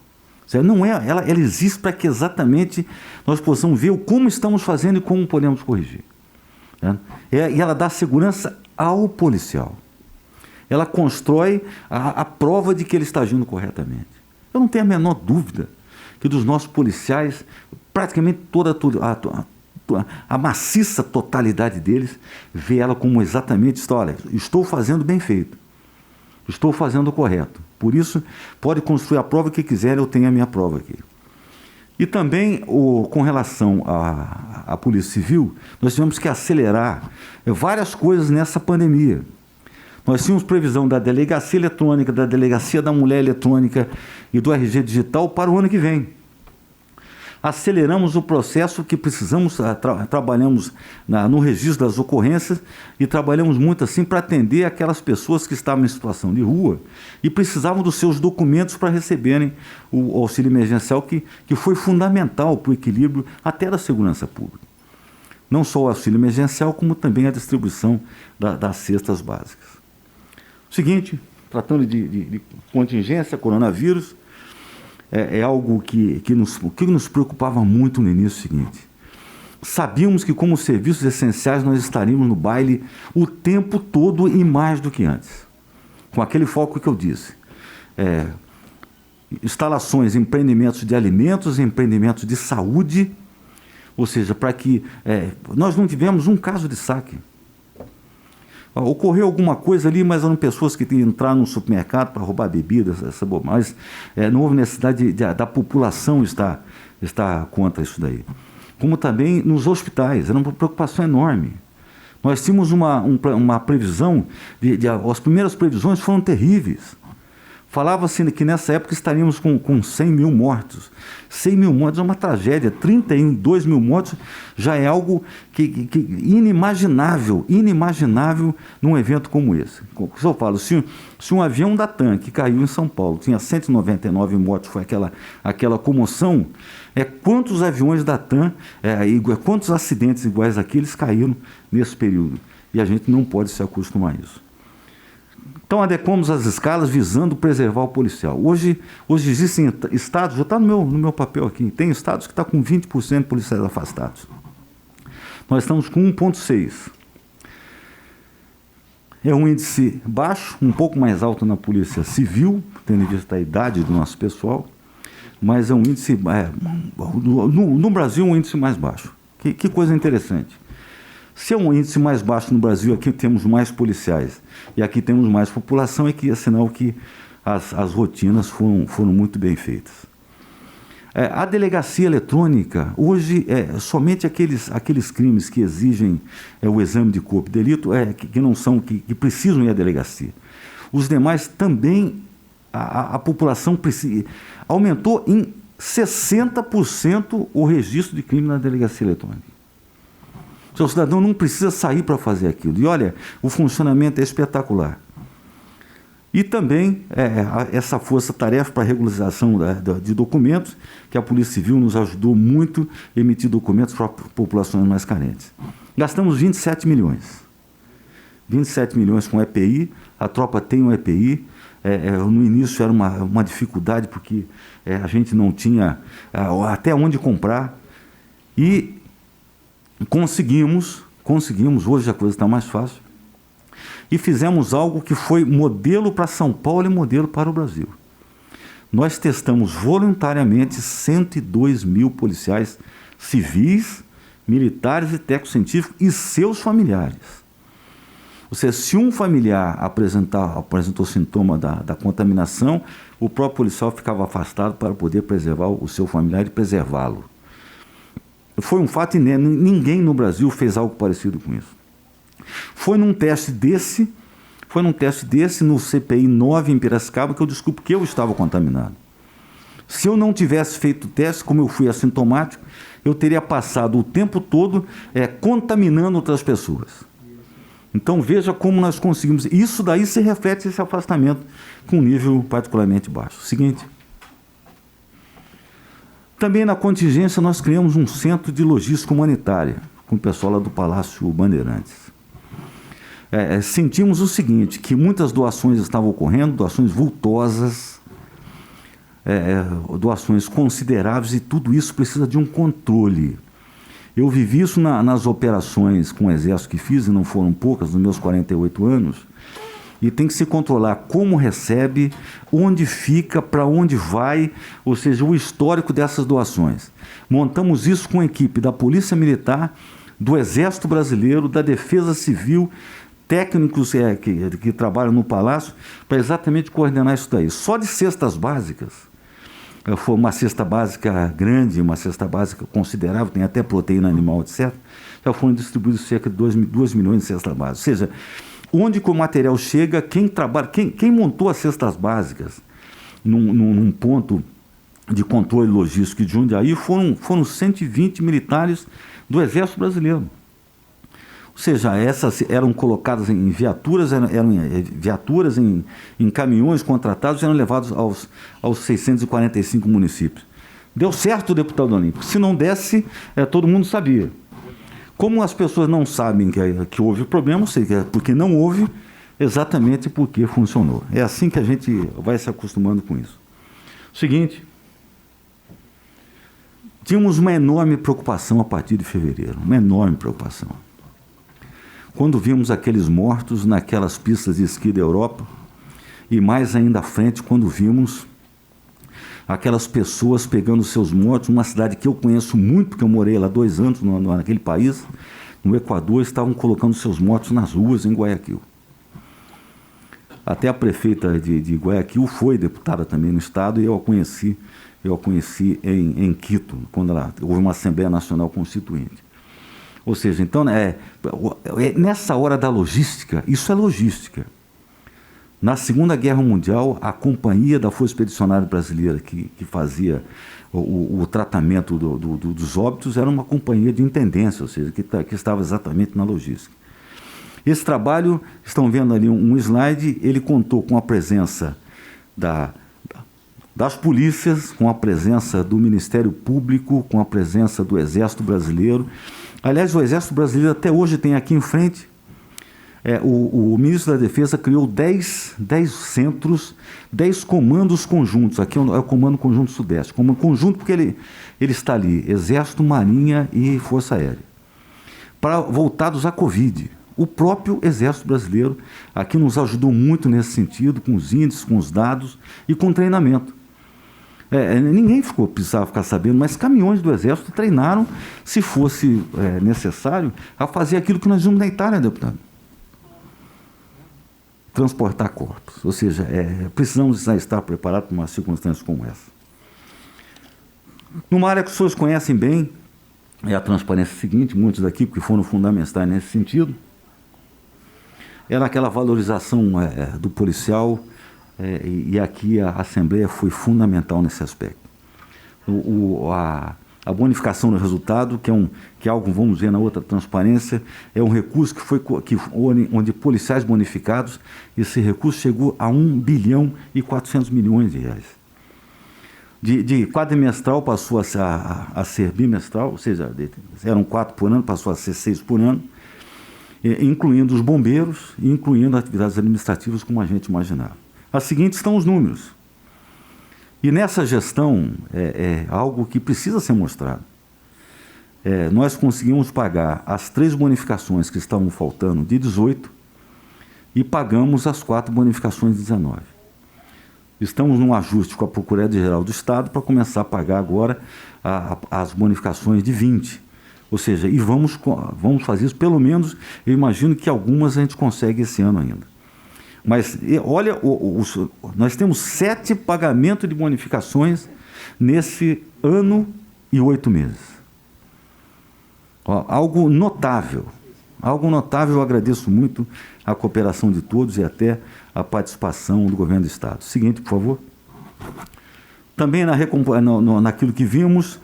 Não ela existe para que exatamente nós possamos ver como estamos fazendo e como podemos corrigir. E ela dá segurança ao policial. Ela constrói a prova de que ele está agindo corretamente. Eu não tenho a menor dúvida que dos nossos policiais, praticamente a maciça totalidade deles, vê ela como exatamente, olha, estou fazendo bem feito, estou fazendo o correto. Por isso, pode construir a prova que quiser, eu tenho a minha prova aqui. E também, com relação à Polícia Civil, nós tivemos que acelerar várias coisas nessa pandemia. Nós tínhamos previsão da delegacia eletrônica, da delegacia da mulher eletrônica e do RG digital para o ano que vem. Aceleramos o processo que precisamos, trabalhamos no registro das ocorrências e trabalhamos muito assim para atender aquelas pessoas que estavam em situação de rua e precisavam dos seus documentos para receberem o auxílio emergencial que foi fundamental para o equilíbrio até da segurança pública. Não só o auxílio emergencial, como também a distribuição das cestas básicas. O seguinte, tratando de contingência, coronavírus, é algo que nos preocupava muito no início seguinte. Sabíamos que como serviços essenciais nós estaríamos no baile o tempo todo e mais do que antes. Com aquele foco que eu disse. Instalações, empreendimentos de alimentos, empreendimentos de saúde, ou seja, para que nós não tivemos um caso de saque. Ocorreu alguma coisa ali, mas eram pessoas que entraram no supermercado para roubar bebidas, mas não houve necessidade da população estar contra isso daí. Como também nos hospitais, era uma preocupação enorme. Nós tínhamos uma previsão, as primeiras previsões foram terríveis. Falava-se que nessa época estaríamos com 100 mil mortos. 100 mil mortos é uma tragédia. 32 mil mortos já é algo que inimaginável num evento como esse. Se eu falo, se um avião da TAM que caiu em São Paulo tinha 199 mortos, foi aquela comoção, quantos aviões da TAM, quantos acidentes iguais àqueles caíram nesse período? E a gente não pode se acostumar a isso. Então, adequamos as escalas visando preservar o policial. Hoje existem estados, já está no meu papel aqui, tem estados que estão com 20% de policiais afastados. Nós estamos com 1,6. É um índice baixo, um pouco mais alto na Polícia Civil, tendo em vista a idade do nosso pessoal, mas é um índice, no Brasil, um índice mais baixo. Que coisa interessante. Se é um índice mais baixo no Brasil, aqui temos mais policiais e aqui temos mais população, é sinal que as rotinas foram muito bem feitas. A delegacia eletrônica, hoje, somente aqueles crimes que exigem o exame de corpo de delito, que precisam ir à delegacia. Os demais também, a população aumentou em 60% o registro de crime na delegacia eletrônica. O cidadão não precisa sair para fazer aquilo. E olha, o funcionamento é espetacular. E também essa força-tarefa para regularização de documentos, que a Polícia Civil nos ajudou muito a emitir documentos para populações mais carentes. Gastamos 27 milhões. 27 milhões com EPI, a tropa tem um EPI. No início era uma dificuldade, porque a gente não tinha até onde comprar. E conseguimos, hoje a coisa está mais fácil, e fizemos algo que foi modelo para São Paulo e modelo para o Brasil. Nós testamos voluntariamente 102 mil policiais civis, militares e técnico-científicos e seus familiares. Ou seja, se um familiar apresentou sintoma da contaminação, o próprio policial ficava afastado para poder preservar o seu familiar e preservá-lo. Foi um fato inédito, ninguém no Brasil fez algo parecido com isso. Foi num teste desse no CPI 9 em Piracicaba que eu descobri que eu estava contaminado. Se eu não tivesse feito o teste, como eu fui assintomático, eu teria passado o tempo todo contaminando outras pessoas. Então veja como nós conseguimos. Isso daí se reflete esse afastamento com um nível particularmente baixo. Seguinte. Também na contingência nós criamos um centro de logística humanitária com o pessoal lá do Palácio Bandeirantes. Sentimos o seguinte, que muitas doações estavam ocorrendo, doações vultosas, doações consideráveis, e tudo isso precisa de um controle. Eu vivi isso nas operações com o Exército que fiz, e não foram poucas, nos meus 48 anos, e tem que se controlar como recebe, onde fica, para onde vai, ou seja, o histórico dessas doações. Montamos isso com a equipe da Polícia Militar, do Exército Brasileiro, da Defesa Civil, técnicos que trabalham no Palácio, para exatamente coordenar isso daí. Só de cestas básicas, foi uma cesta básica grande, uma cesta básica considerável, tem até proteína animal, etc., já foram distribuídos cerca de 2 milhões de cestas básicas. Ou seja, onde que o material chega, quem montou as cestas básicas num ponto de controle logístico de Jundiaí foram 120 militares do Exército Brasileiro. Ou seja, essas eram colocadas em viaturas, eram viaturas em caminhões contratados, eram levados aos 645 municípios. Deu certo, deputado Olímpio. Se não desse, todo mundo sabia. Como as pessoas não sabem que houve problema, eu sei que é porque não houve, exatamente porque funcionou. É assim que a gente vai se acostumando com isso. Seguinte, tínhamos uma enorme preocupação a partir de fevereiro, uma enorme preocupação. Quando vimos aqueles mortos naquelas pistas de esqui da Europa, e mais ainda à frente, quando vimos aquelas pessoas pegando seus mortos, numa cidade que eu conheço muito, porque eu morei lá 2 anos naquele país, no Equador, estavam colocando seus mortos nas ruas em Guayaquil. Até a prefeita de Guayaquil foi deputada também no estado, e eu a conheci em Quito, quando houve uma Assembleia Nacional Constituinte. Ou seja, então, nessa hora da logística, isso é logística. Na Segunda Guerra Mundial, a companhia da Força Expedicionária Brasileira, que fazia o tratamento dos óbitos, era uma companhia de intendência, ou seja, que estava exatamente na logística. Esse trabalho, estão vendo ali um slide, ele contou com a presença das polícias, com a presença do Ministério Público, com a presença do Exército Brasileiro. Aliás, o Exército Brasileiro até hoje tem aqui em frente, o ministro da Defesa criou 10 centros, 10 comandos conjuntos. Aqui é o Comando Conjunto Sudeste. Comando conjunto porque ele está ali, Exército, Marinha e Força Aérea, voltados à Covid. O próprio Exército Brasileiro aqui nos ajudou muito nesse sentido, com os índices, com os dados e com treinamento. Ninguém precisava ficar sabendo, mas caminhões do Exército treinaram, se fosse necessário, a fazer aquilo que nós vimos na Itália, deputado. Transportar corpos. Ou seja, precisamos estar preparados para uma circunstância como essa. Numa área que os senhores conhecem bem, é a transparência seguinte, muitos daqui, porque foram fundamentais nesse sentido, era aquela valorização do policial, e aqui a Assembleia foi fundamental nesse aspecto. A bonificação do resultado, que é algo, vamos ver na outra transparência, é um recurso onde policiais bonificados, esse recurso chegou a 1 bilhão e 400 milhões de reais. De quadrimestral passou a ser bimestral, ou seja, eram 4 por ano, passou a ser 6 por ano, incluindo os bombeiros e incluindo atividades administrativas, como a gente imaginava. A seguinte estão os números. E nessa gestão é algo que precisa ser mostrado. Nós conseguimos pagar as 3 bonificações que estavam faltando de 18 e pagamos as 4 bonificações de 19. Estamos num ajuste com a Procuradoria-Geral do Estado para começar a pagar agora as bonificações de 20. Ou seja, e vamos fazer isso, pelo menos, eu imagino que algumas a gente consegue esse ano ainda. Mas, olha, nós temos 7 pagamentos de bonificações nesse ano e 8 meses. Algo notável. Algo notável, eu agradeço muito a cooperação de todos e até a participação do Governo do Estado. Seguinte, por favor. Também naquilo que vimos,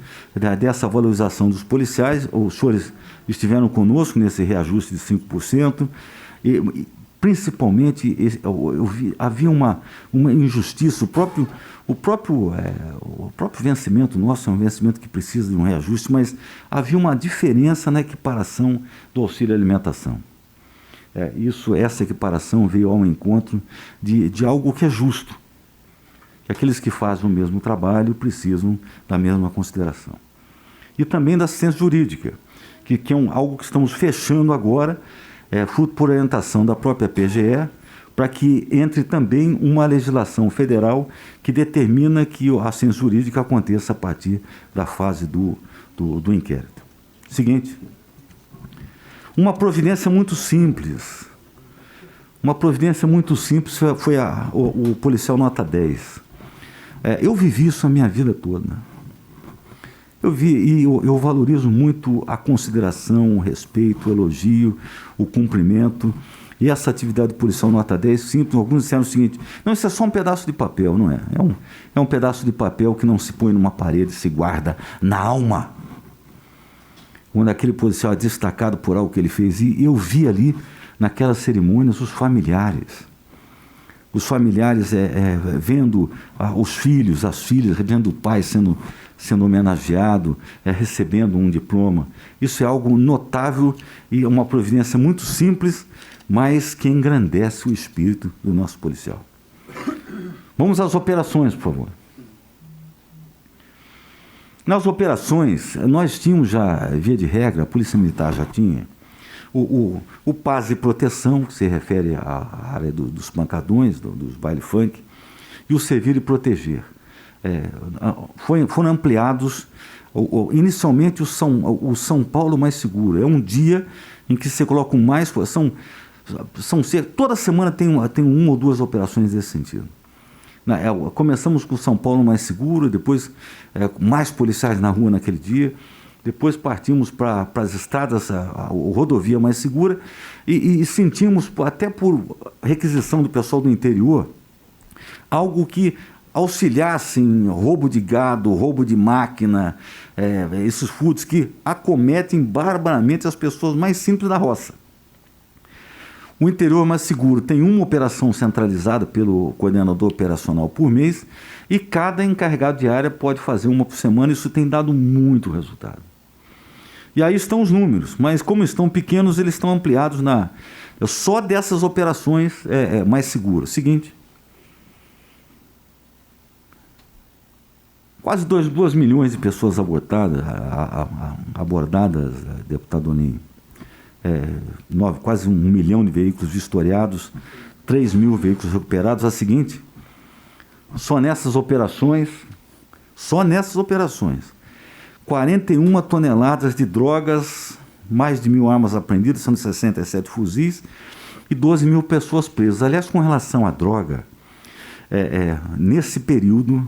dessa valorização dos policiais, os senhores estiveram conosco nesse reajuste de 5%, e principalmente havia uma injustiça, o próprio vencimento nosso é um vencimento que precisa de um reajuste, mas havia uma diferença na equiparação do auxílio alimentação. Essa equiparação veio ao encontro de algo que é justo, que aqueles que fazem o mesmo trabalho precisam da mesma consideração. E também da assistência jurídica, que é algo que estamos fechando agora, fruto por orientação da própria PGE, para que entre também uma legislação federal que determina que a assistência jurídica aconteça a partir da fase do inquérito. Seguinte. Uma providência muito simples. Uma providência muito simples foi o policial nota 10. Eu vivi isso a minha vida toda. Eu valorizo muito a consideração, o respeito, o elogio, o cumprimento. E essa atividade policial nota 10, simples, alguns disseram o seguinte: não, isso é só um pedaço de papel, não é? É um pedaço de papel que não se põe numa parede, se guarda na alma. Quando aquele policial é destacado por algo que ele fez, e eu vi ali, naquelas cerimônias, os familiares vendo os filhos, as filhas, vendo o pai sendo homenageado, recebendo um diploma. Isso é algo notável e uma providência muito simples, mas que engrandece o espírito do nosso policial. Vamos às operações, por favor. Nas operações, nós tínhamos já, via de regra, a Polícia Militar já tinha o PAS e proteção, que se refere à área dos pancadões, dos baile funk, e o servir e proteger. Foram ampliados, inicialmente, o São Paulo Mais Seguro. É um dia em que se colocam mais... toda semana tem uma ou duas operações desse sentido. Começamos com o São Paulo Mais Seguro, depois mais policiais na rua naquele dia, depois partimos para as estradas, a rodovia mais segura, e sentimos, até por requisição do pessoal do interior, algo que auxiliasse em roubo de gado, roubo de máquina, esses furtos que acometem barbaramente as pessoas mais simples da roça. O interior mais seguro tem uma operação centralizada pelo coordenador operacional por mês, e cada encarregado de área pode fazer uma por semana. Isso tem dado muito resultado. E aí estão os números, mas como estão pequenos, eles estão ampliados só dessas operações mais seguras. Seguinte. Quase 2 milhões de pessoas abordadas, deputado Onim. Quase 1 milhão de veículos vistoriados, 3 mil veículos recuperados. A seguinte, só nessas operações, 41 toneladas de drogas, mais de 1.000 armas apreendidas, sendo 67 fuzis, e 12 mil pessoas presas. Aliás, com relação à droga, nesse período,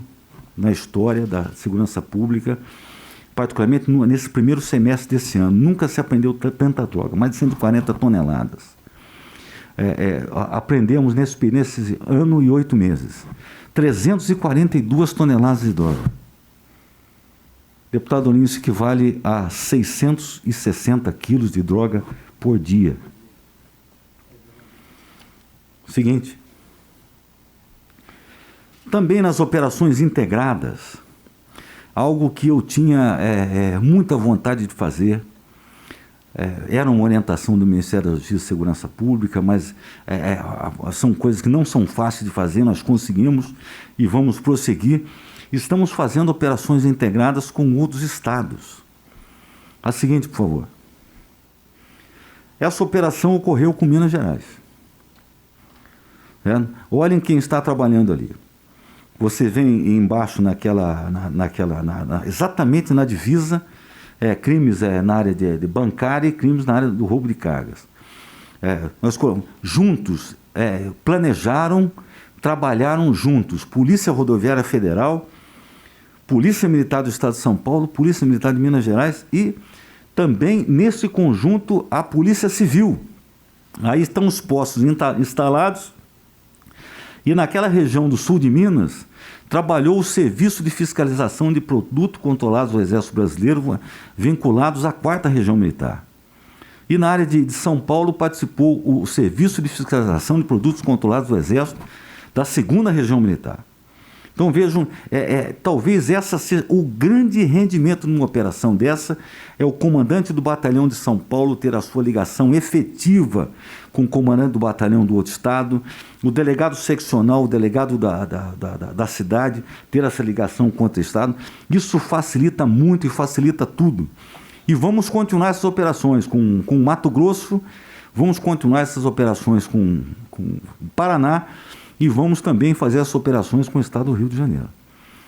na história da segurança pública, particularmente nesse primeiro semestre desse ano, nunca se apreendeu tanta droga, mais de 140 toneladas. Apreendemos nesse ano e 8 meses, 342 toneladas de droga. Deputado Olinho, isso equivale a 660 quilos de droga por dia. Seguinte. Também nas operações integradas, algo que eu tinha muita vontade de fazer, era uma orientação do Ministério da Justiça e Segurança Pública, mas são coisas que não são fáceis de fazer, nós conseguimos e vamos prosseguir. Estamos fazendo operações integradas com outros estados. A seguinte, por favor. Essa operação ocorreu com Minas Gerais. Olhem quem está trabalhando ali. Você vem embaixo exatamente na divisa, crimes na área de bancária e crimes na área do roubo de cargas. Nós juntos planejaram, trabalharam juntos, Polícia Rodoviária Federal, Polícia Militar do Estado de São Paulo, Polícia Militar de Minas Gerais e também, nesse conjunto, a Polícia Civil. Aí estão os postos instalados e naquela região do sul de Minas, trabalhou o Serviço de Fiscalização de Produtos Controlados do Exército Brasileiro, vinculados à 4ª Região Militar. E na área de São Paulo participou o Serviço de Fiscalização de Produtos Controlados do Exército da 2ª Região Militar. Então vejam, talvez essa seja o grande rendimento numa operação dessa, é o comandante do batalhão de São Paulo ter a sua ligação efetiva com o comandante do batalhão do outro estado, o delegado seccional, o delegado da cidade, ter essa ligação com outro estado. Isso facilita muito e facilita tudo. E vamos continuar essas operações com Mato Grosso, vamos continuar essas operações com Paraná, e vamos também fazer essas operações com o estado do Rio de Janeiro.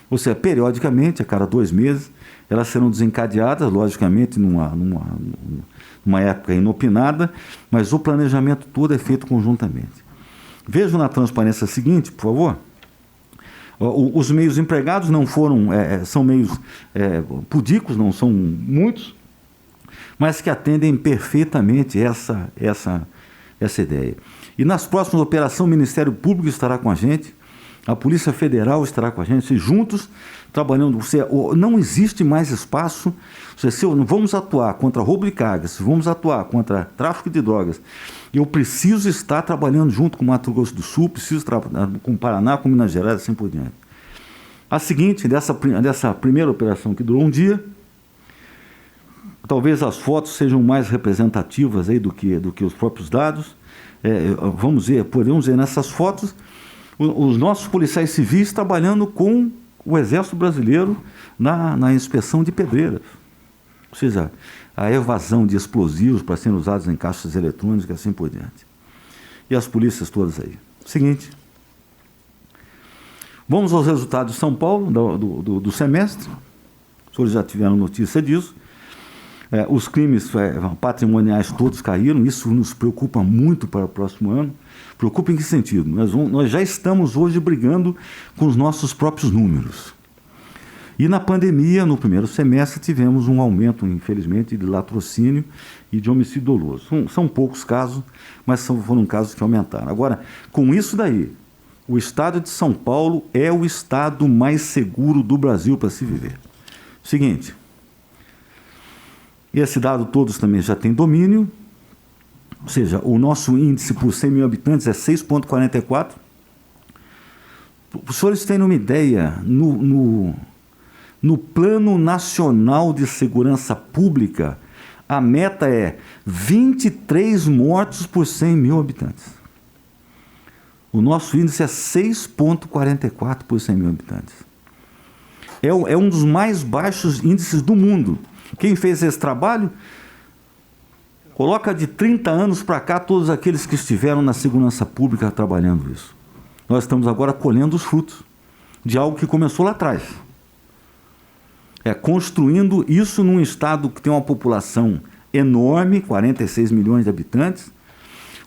Ou seja, periodicamente, a cada 2 meses, elas serão desencadeadas, logicamente, numa época inopinada, mas o planejamento todo é feito conjuntamente. Vejam na transparência seguinte, por favor. Os meios empregados não foram, são meios pudicos, não são muitos, mas que atendem perfeitamente essa ideia. E nas próximas operações, o Ministério Público estará com a gente, a Polícia Federal estará com a gente, juntos, trabalhando. Não existe mais espaço. Se vamos atuar contra roubo de cargas, se vamos atuar contra tráfico de drogas, eu preciso estar trabalhando junto com o Mato Grosso do Sul, preciso trabalhar com o Paraná, com Minas Gerais, assim por diante. A seguinte, dessa primeira operação que durou um dia, talvez as fotos sejam mais representativas aí do que os próprios dados. Podemos ver nessas fotos os nossos policiais civis trabalhando com o Exército Brasileiro na inspeção de pedreiras. Ou seja, a evasão de explosivos para serem usados em caixas eletrônicas e assim por diante. E as polícias todas aí. Seguinte. Vamos aos resultados de São Paulo, do semestre. Os senhores já tiveram notícia disso. Os crimes patrimoniais todos caíram, isso nos preocupa muito para o próximo ano. Preocupa em que sentido? Nós já estamos hoje brigando com os nossos próprios números. E na pandemia, no primeiro semestre, tivemos um aumento, infelizmente, de latrocínio e de homicídio doloso. São poucos casos, mas foram casos que aumentaram. Agora, com isso daí, o estado de São Paulo é o estado mais seguro do Brasil para se viver. Seguinte. E esse dado todos também já têm domínio, ou seja, o nosso índice por 100 mil habitantes é 6,44. Os senhores terem uma ideia, no Plano Nacional de Segurança Pública, a meta é 23 mortos por 100 mil habitantes. O nosso índice é 6,44 por 100 mil habitantes. É um dos mais baixos índices do mundo. Quem fez esse trabalho, coloca de 30 anos para cá todos aqueles que estiveram na segurança pública trabalhando isso. Nós estamos agora colhendo os frutos de algo que começou lá atrás. Construindo isso num estado que tem uma população enorme, 46 milhões de habitantes,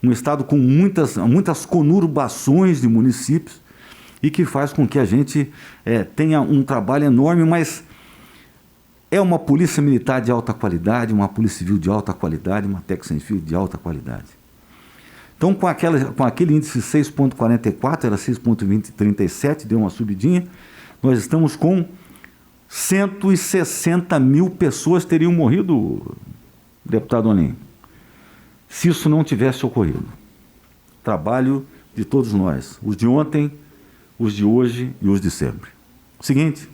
um estado com muitas conurbações de municípios e que faz com que a gente tenha um trabalho enorme, mas é uma polícia militar de alta qualidade, uma polícia civil de alta qualidade, uma técnica sem fio de alta qualidade. Então, com aquele índice 6,44, era 6,37, deu uma subidinha, nós estamos com 160 mil pessoas teriam morrido, deputado Olim, se isso não tivesse ocorrido. Trabalho de todos nós, os de ontem, os de hoje e os de sempre. Seguinte,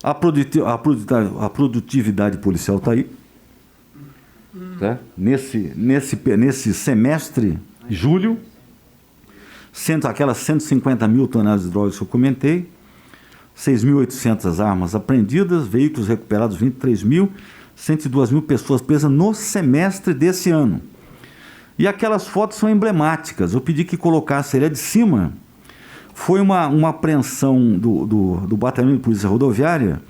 a produtividade policial está aí. Tá? Nesse semestre, julho, aquelas 150 mil toneladas de drogas que eu comentei, 6.800 armas apreendidas, veículos recuperados 23 mil, 102 mil pessoas presas no semestre desse ano. E aquelas fotos são emblemáticas. Eu pedi que colocasse ali de cima. Foi uma apreensão do Batalhão de Polícia Rodoviária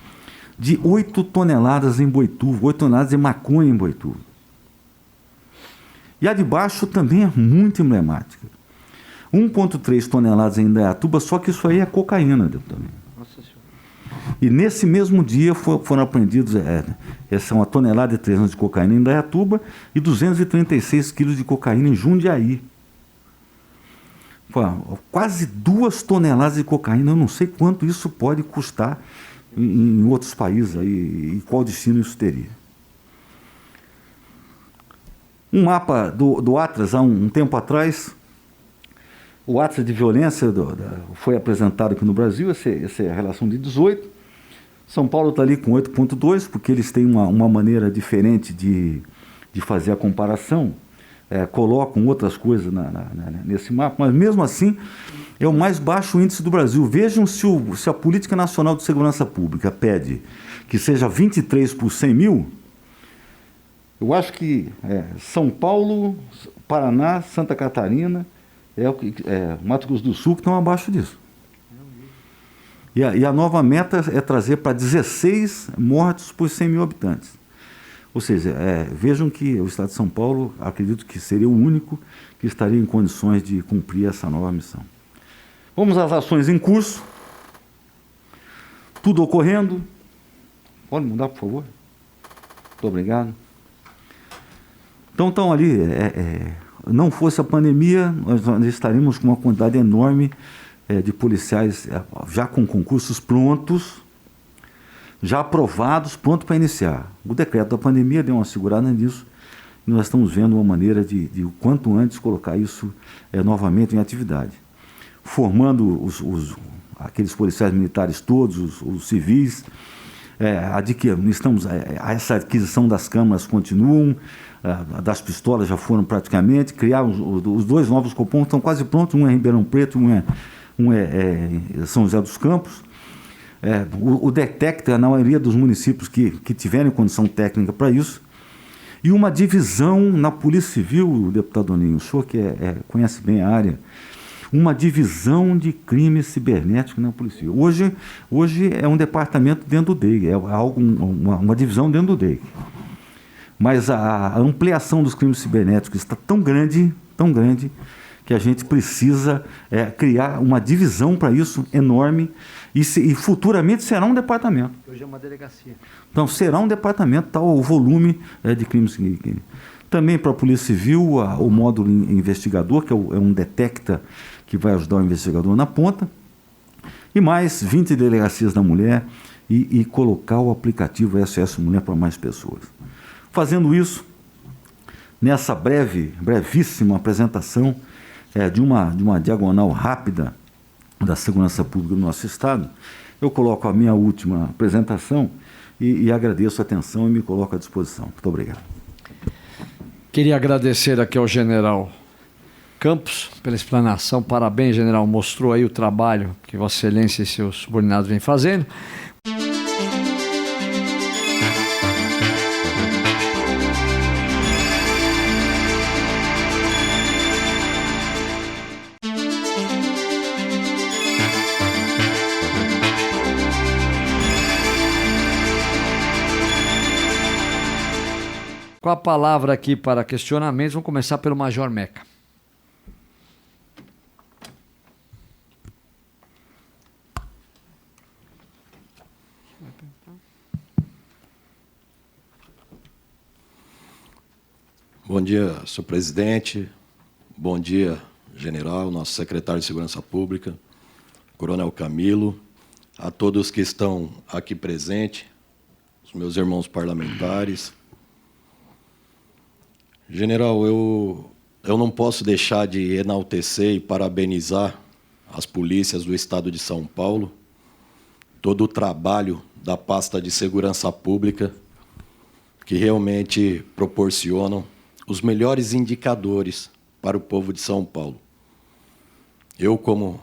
de 8 toneladas em Boituva, 8 toneladas de maconha em Boituva. E a de baixo também é muito emblemática. 1,3 toneladas em Indaiatuba, só que isso aí é cocaína, deputado. Nossa Senhora. E nesse mesmo dia foram apreendidos uma tonelada e 300 de cocaína em Indaiatuba e 236 quilos de cocaína em Jundiaí. Quase 2 toneladas de cocaína, eu não sei quanto isso pode custar em outros países aí, e qual destino isso teria. Um mapa do Atlas, há um tempo atrás, o Atlas de violência foi apresentado aqui no Brasil, essa é a relação de 18. São Paulo está ali com 8,2, porque eles têm uma maneira diferente de fazer a comparação. Colocam outras coisas nesse mapa, mas mesmo assim é o mais baixo índice do Brasil. Vejam se a Política Nacional de Segurança Pública pede que seja 23 por 100 mil, eu acho que São Paulo, Paraná, Santa Catarina, Mato Grosso do Sul que estão abaixo disso. E a nova meta é trazer para 16 mortes por 100 mil habitantes. Ou seja, vejam que o Estado de São Paulo, acredito que seria o único que estaria em condições de cumprir essa nova missão. Vamos às ações em curso. Tudo ocorrendo. Pode mudar, por favor? Muito obrigado. Então, estão ali, não fosse a pandemia, nós estaríamos com uma quantidade enorme de policiais já com concursos prontos, já aprovados, pronto para iniciar. O decreto da pandemia deu uma segurada nisso, e nós estamos vendo uma maneira de o quanto antes colocar isso novamente em atividade. Formando aqueles policiais militares todos, os civis, essa aquisição das câmaras continuam, das pistolas já foram praticamente, criar os 2 novos Copom estão quase prontos, um é Ribeirão Preto, um é São José dos Campos. O Detecta, na maioria dos municípios que tiverem condição técnica para isso, e uma divisão na Polícia Civil, deputado Doninho, o senhor que conhece bem a área, uma divisão de crime cibernético na Polícia Civil. Hoje é um departamento dentro do DEIC, uma divisão dentro do DEIC. Mas a ampliação dos crimes cibernéticos está tão grande, que a gente precisa criar uma divisão para isso enorme, e futuramente será um departamento. Hoje é uma delegacia. Então, será um departamento, tal o volume de crimes. Também para a Polícia Civil, o módulo investigador, que é um detecta que vai ajudar o investigador na ponta, e mais 20 delegacias da mulher, e colocar o aplicativo SOS Mulher para mais pessoas. Fazendo isso, nessa brevíssima apresentação de uma diagonal rápida da segurança pública do nosso Estado, eu coloco a minha última apresentação e agradeço a atenção e me coloco à disposição. Muito obrigado. Queria agradecer aqui ao general Campos pela explanação. Parabéns, general. Mostrou aí o trabalho que Vossa Excelência e seus subordinados vêm fazendo. Com a palavra aqui para questionamentos, vamos começar pelo Major Meca. Bom dia, senhor presidente. Bom dia, general, nosso secretário de Segurança Pública, Coronel Camilo, a todos que estão aqui presentes, os meus irmãos parlamentares. General, eu não posso deixar de enaltecer e parabenizar as polícias do Estado de São Paulo, todo o trabalho da pasta de segurança pública, que realmente proporcionam os melhores indicadores para o povo de São Paulo. Eu, como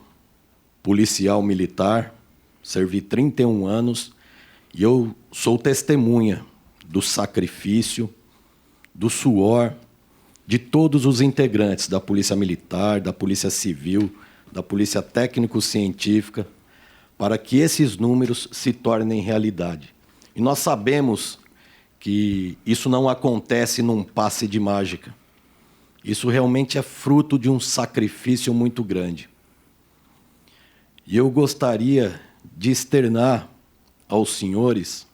policial militar, servi 31 anos e eu sou testemunha do sacrifício, do suor de todos os integrantes da Polícia Militar, da Polícia Civil, da Polícia Técnico-Científica, para que esses números se tornem realidade. E nós sabemos que isso não acontece num passe de mágica. Isso realmente é fruto de um sacrifício muito grande. E eu gostaria de externar aos senhores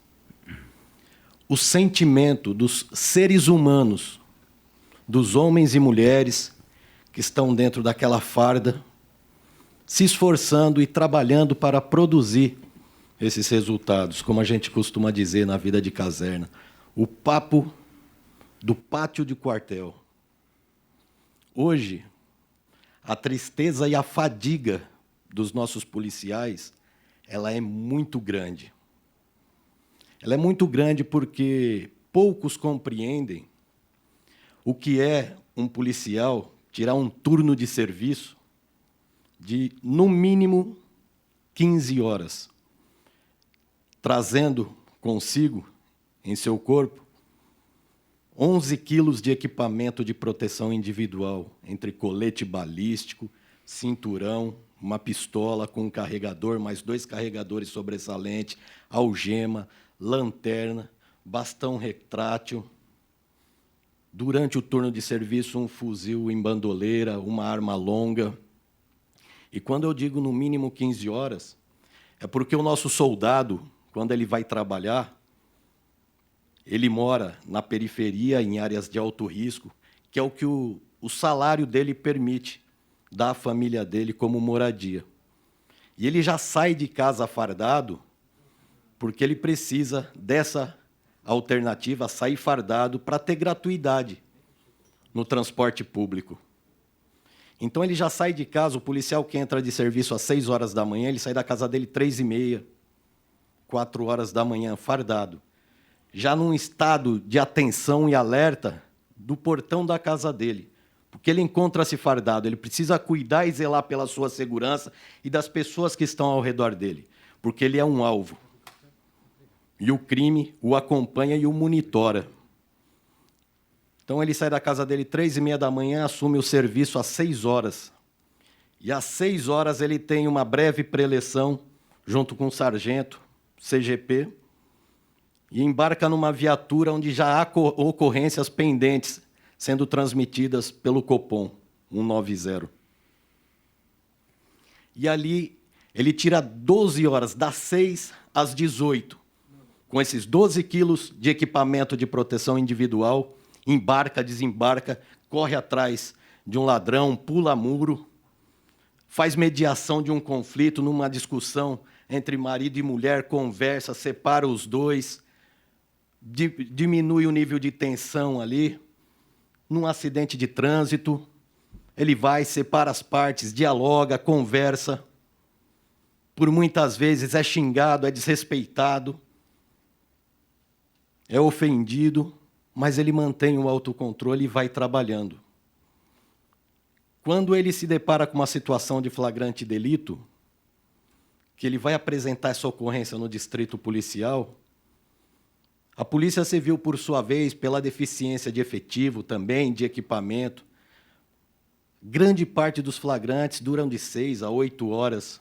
o sentimento dos seres humanos, dos homens e mulheres que estão dentro daquela farda, se esforçando e trabalhando para produzir esses resultados, como a gente costuma dizer na vida de caserna, o papo do pátio de quartel. Hoje, a tristeza e a fadiga dos nossos policiais, ela é muito grande. Ela é muito grande porque poucos compreendem o que é um policial tirar um turno de serviço de, no mínimo, 15 horas, trazendo consigo, em seu corpo, 11 quilos de equipamento de proteção individual, entre colete balístico, cinturão, uma pistola com um carregador, mais 2 carregadores sobressalentes, algema, lanterna, bastão retrátil. Durante o turno de serviço, um fuzil em bandoleira, uma arma longa. E quando eu digo no mínimo 15 horas, é porque o nosso soldado, quando ele vai trabalhar, ele mora na periferia, em áreas de alto risco, que é o que o salário dele permite dar à família dele como moradia. E ele já sai de casa fardado porque ele precisa dessa alternativa, sair fardado, para ter gratuidade no transporte público. Então, ele já sai de casa, o policial que entra de serviço às 6 horas da manhã, ele sai da casa dele 3h30, 4 horas da manhã, fardado. Já num estado de atenção e alerta do portão da casa dele. Porque ele encontra-se fardado, ele precisa cuidar e zelar pela sua segurança e das pessoas que estão ao redor dele. Porque ele é um alvo. E o crime o acompanha e o monitora. Então, ele sai da casa dele 3h30 da manhã, assume o serviço às 6 horas. E às 6 horas ele tem uma breve preleção junto com o sargento, CGP, e embarca numa viatura onde já há ocorrências pendentes sendo transmitidas pelo Copom 190. E ali ele tira 12 horas, das 6 às 18, com esses 12 quilos de equipamento de proteção individual, embarca, desembarca, corre atrás de um ladrão, pula muro, faz mediação de um conflito, numa discussão entre marido e mulher, conversa, separa os dois, diminui o nível de tensão ali. Num acidente de trânsito, ele vai, separa as partes, dialoga, conversa. Por muitas vezes é xingado, é desrespeitado, é ofendido, mas ele mantém o autocontrole e vai trabalhando. Quando ele se depara com uma situação de flagrante delito, que ele vai apresentar essa ocorrência no distrito policial, a Polícia Civil, por sua vez, pela deficiência de efetivo também, de equipamento, grande parte dos flagrantes duram de 6 a 8 horas.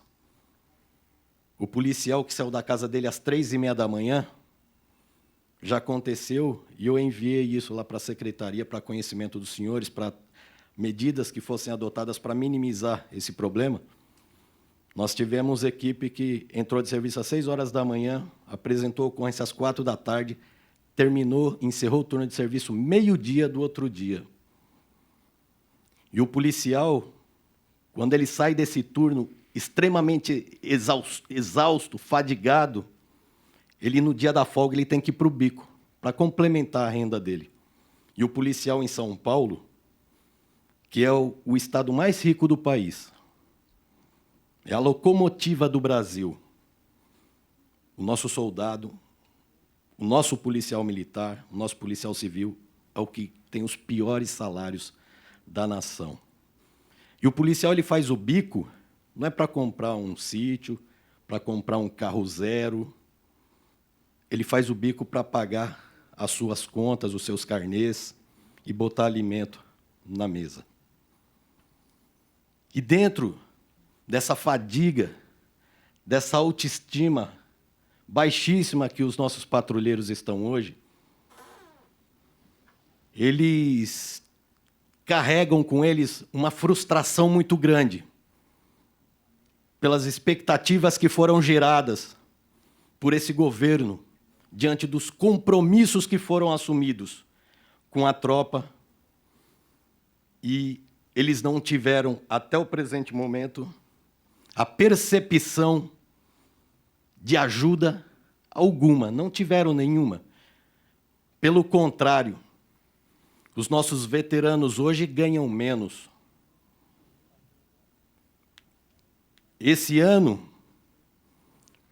O policial que saiu da casa dele às 3h30 da manhã, já aconteceu, e eu enviei isso lá para a secretaria, para conhecimento dos senhores, para medidas que fossem adotadas para minimizar esse problema. Nós tivemos equipe que entrou de serviço às 6 horas da manhã, apresentou ocorrência às 4 da tarde, terminou, encerrou o turno de serviço meio-dia do outro dia. E o policial, quando ele sai desse turno, extremamente exausto, fadigado, ele, no dia da folga, ele tem que ir para o bico, para complementar a renda dele. E o policial em São Paulo, que é o estado mais rico do país, é a locomotiva do Brasil. O nosso soldado, o nosso policial militar, o nosso policial civil é o que tem os piores salários da nação. E o policial ele faz o bico, não é para comprar um sítio, para comprar um carro zero. Ele faz o bico para pagar as suas contas, os seus carnês e botar alimento na mesa. E dentro dessa fadiga, dessa autoestima baixíssima que os nossos patrulheiros estão hoje, eles carregam com eles uma frustração muito grande pelas expectativas que foram geradas por esse governo diante dos compromissos que foram assumidos com a tropa, e eles não tiveram, até o presente momento, a percepção de ajuda alguma, não tiveram nenhuma. Pelo contrário, os nossos veteranos hoje ganham menos. Esse ano,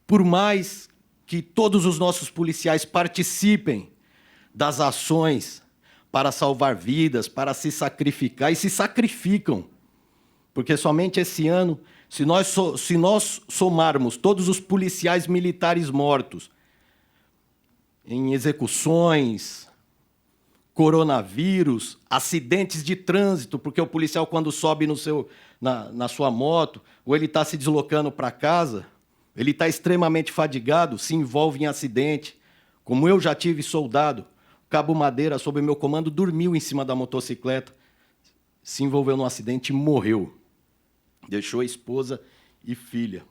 por mais que todos os nossos policiais participem das ações para salvar vidas, para se sacrificar, e se sacrificam, porque somente esse ano, se nós somarmos todos os policiais militares mortos em execuções, coronavírus, acidentes de trânsito, porque o policial, quando sobe na sua moto, ou ele está se deslocando para casa, ele está extremamente fadigado, se envolve em acidente. Como eu já tive soldado, Cabo Madeira, sob meu comando, dormiu em cima da motocicleta, se envolveu num acidente e morreu. Deixou a esposa e filha.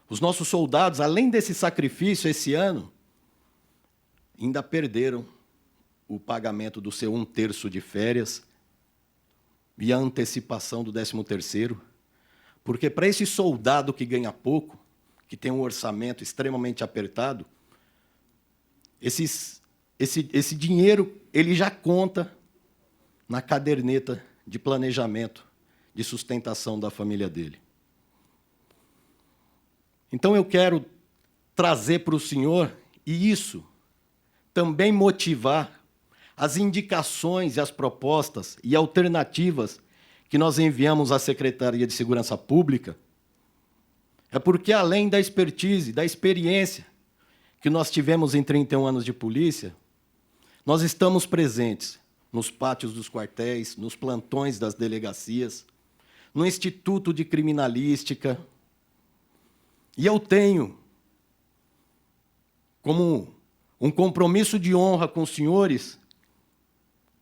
Os nossos soldados, além desse sacrifício esse ano, ainda perderam o pagamento do seu 1/3 de férias e a antecipação do 13º, porque para esse soldado que ganha pouco, que tem um orçamento extremamente apertado, esse dinheiro ele já conta na caderneta de planejamento de sustentação da família dele. Então eu quero trazer para o senhor, e isso também motivar as indicações e as propostas e alternativas que nós enviamos à Secretaria de Segurança Pública, é porque, além da expertise, da experiência que nós tivemos em 31 anos de polícia, nós estamos presentes nos pátios dos quartéis, nos plantões das delegacias, no Instituto de Criminalística, e eu tenho como um compromisso de honra com os senhores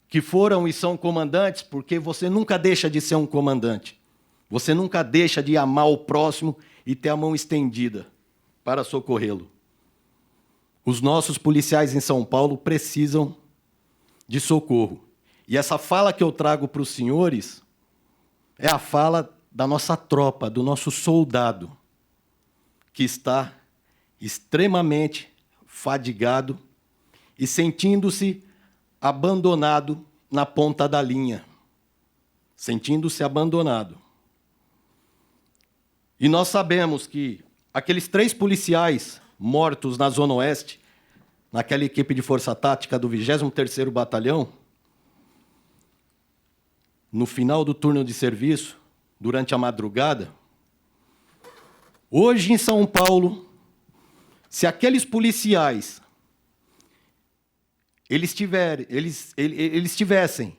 que foram e são comandantes, porque você nunca deixa de ser um comandante. Você nunca deixa de amar o próximo e ter a mão estendida para socorrê-lo. Os nossos policiais em São Paulo precisam de socorro. E essa fala que eu trago para os senhores é a fala da nossa tropa, do nosso soldado, que está extremamente fadigado e sentindo-se abandonado na ponta da linha. Sentindo-se abandonado. E nós sabemos que aqueles 3 policiais mortos na Zona Oeste, naquela equipe de força tática do 23º Batalhão, no final do turno de serviço, durante a madrugada, hoje em São Paulo, se aqueles policiais eles tivessem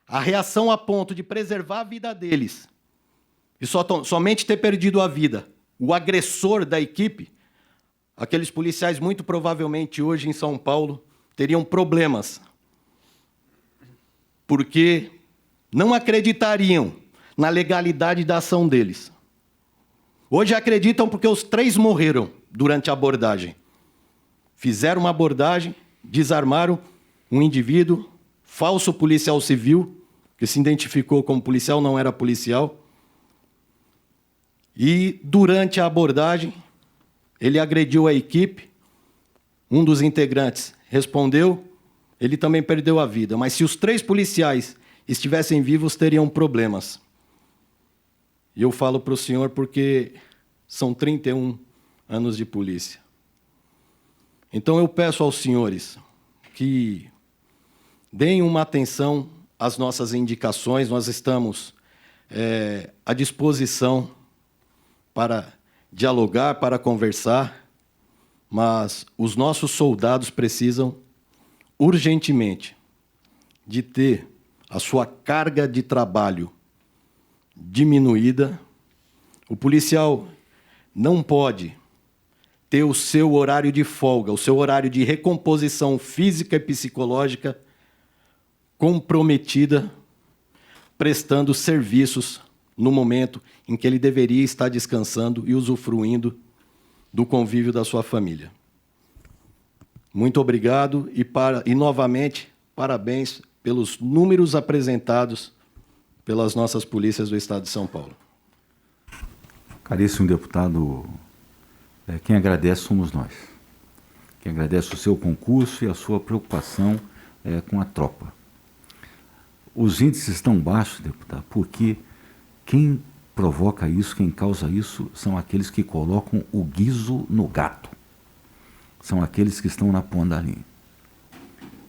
a reação a ponto de preservar a vida deles e somente ter perdido a vida o agressor da equipe, aqueles policiais muito provavelmente hoje em São Paulo teriam problemas, porque não acreditariam na legalidade da ação deles. Hoje acreditam porque os 3 morreram durante a abordagem. Fizeram uma abordagem, desarmaram um indivíduo, falso policial civil, que se identificou como policial, não era policial. E, durante a abordagem, ele agrediu a equipe, um dos integrantes respondeu, ele também perdeu a vida. Mas se os 3 policiais estivessem vivos, teriam problemas. E eu falo para o senhor porque são 31 anos de polícia. Então eu peço aos senhores que deem uma atenção às nossas indicações. Nós estamos à disposição para dialogar, para conversar, mas os nossos soldados precisam urgentemente de ter a sua carga de trabalho diminuída. O policial não pode ter o seu horário de folga, o seu horário de recomposição física e psicológica comprometida, prestando serviços no momento em que ele deveria estar descansando e usufruindo do convívio da sua família. Muito obrigado e novamente, parabéns pelos números apresentados pelas nossas polícias do Estado de São Paulo. Caríssimo deputado, quem agradece somos nós. Quem agradece o seu concurso e a sua preocupação com a tropa. Os índices estão baixos, deputado, porque quem provoca isso, quem causa isso, são aqueles que colocam o guiso no gato. São aqueles que estão na ponta da linha.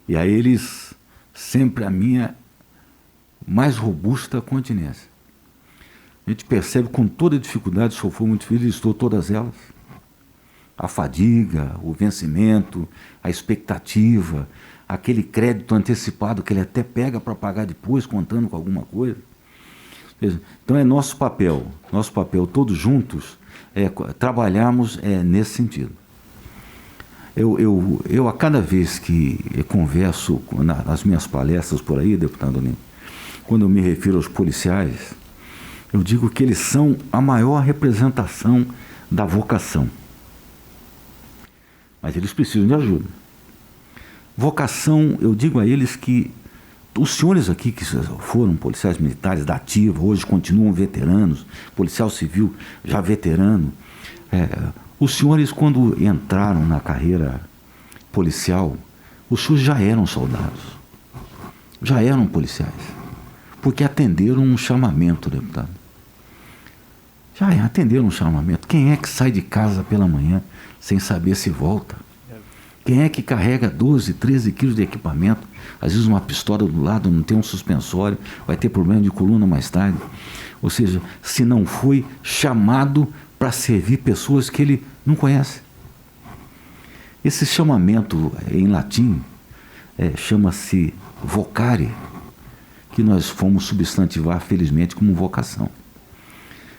E a eles, sempre a minha mais robusta continência. A gente percebe com toda dificuldade, o senhor foi muito feliz, listou todas elas. A fadiga, o vencimento, a expectativa, aquele crédito antecipado que ele até pega para pagar depois, contando com alguma coisa. Então é nosso papel todos juntos, trabalharmos nesse sentido. Eu a cada vez que converso nas minhas palestras por aí, deputado Lima, quando eu me refiro aos policiais, eu digo que eles são a maior representação da vocação. Mas eles precisam de ajuda. Vocação, eu digo a eles que os senhores aqui que foram policiais militares da ativa, hoje continuam veteranos, policial civil já veterano, os senhores quando entraram na carreira policial, os senhores já eram soldados, já eram policiais, porque atenderam um chamamento, deputado. Já atenderam um chamamento. Quem é que sai de casa pela manhã sem saber se volta? Quem é que carrega 12, 13 quilos de equipamento? Às vezes uma pistola do lado, não tem um suspensório, vai ter problema de coluna mais tarde. Ou seja, se não foi chamado para servir pessoas que ele não conhece. Esse chamamento em latim chama-se vocare, que nós fomos substantivar felizmente como vocação.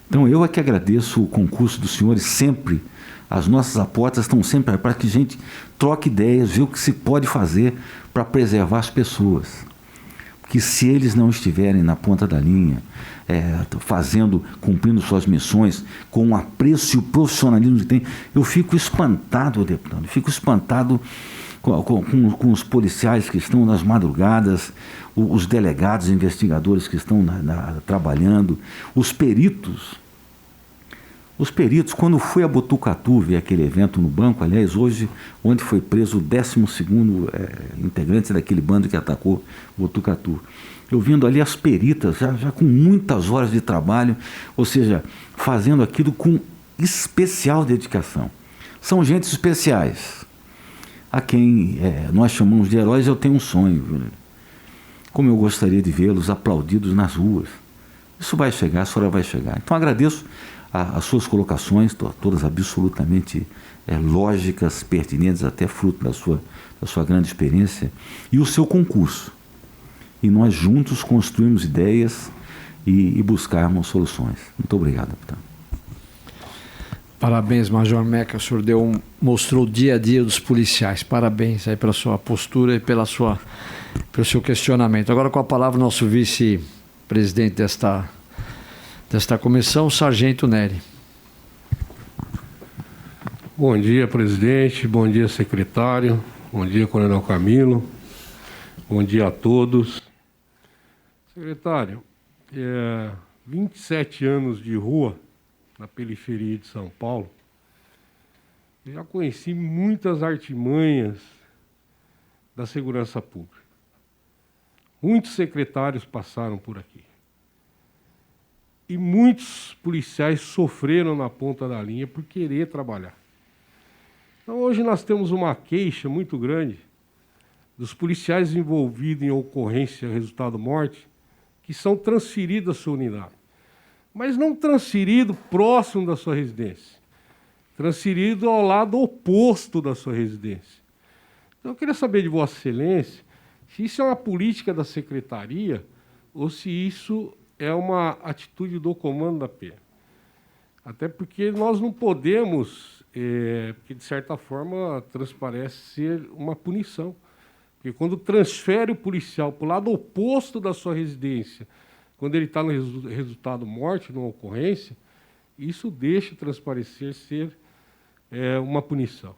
Então eu é que agradeço o concurso dos senhores sempre. As nossas apostas estão sempre para que a gente troque ideias, vê o que se pode fazer para preservar as pessoas. Porque se eles não estiverem na ponta da linha, cumprindo suas missões, com o apreço e o profissionalismo que tem, eu fico espantado, deputado, fico espantado com os policiais que estão nas madrugadas, os delegados, investigadores que estão trabalhando, os peritos. Os peritos, quando fui a Botucatu ver aquele evento no banco, aliás, hoje, onde foi preso o 12º integrante daquele bando que atacou Botucatu, eu vendo ali as peritas, já com muitas horas de trabalho, ou seja, fazendo aquilo com especial dedicação. São gentes especiais, a quem nós chamamos de heróis. Eu tenho um sonho, viu? Como eu gostaria de vê-los aplaudidos nas ruas. Isso vai chegar, a senhora vai chegar. Então agradeço as suas colocações, todas absolutamente lógicas, pertinentes, até fruto da sua grande experiência, e o seu concurso. E nós juntos construímos ideias e buscarmos soluções. Muito obrigado, deputado. Parabéns, Major Meca, o senhor mostrou o dia a dia dos policiais. Parabéns aí pela sua postura e pelo seu questionamento. Agora com a palavra o nosso vice-presidente desta comissão, o Sargento Nery. Bom dia, presidente. Bom dia, secretário. Bom dia, Coronel Camilo. Bom dia a todos. Secretário, 27 anos de rua na periferia de São Paulo, eu já conheci muitas artimanhas da segurança pública. Muitos secretários passaram por aqui. E muitos policiais sofreram na ponta da linha por querer trabalhar. Então, hoje nós temos uma queixa muito grande dos policiais envolvidos em ocorrência resultado morte, que são transferidos à sua unidade. Mas não transferido próximo da sua residência. Transferido ao lado oposto da sua residência. Então, eu queria saber de Vossa Excelência se isso é uma política da Secretaria ou se isso é uma atitude do comando da PM. Até porque nós não podemos, porque de certa forma transparece ser uma punição. Porque quando transfere o policial para o lado oposto da sua residência, quando ele está no resultado morte, numa ocorrência, isso deixa transparecer ser uma punição.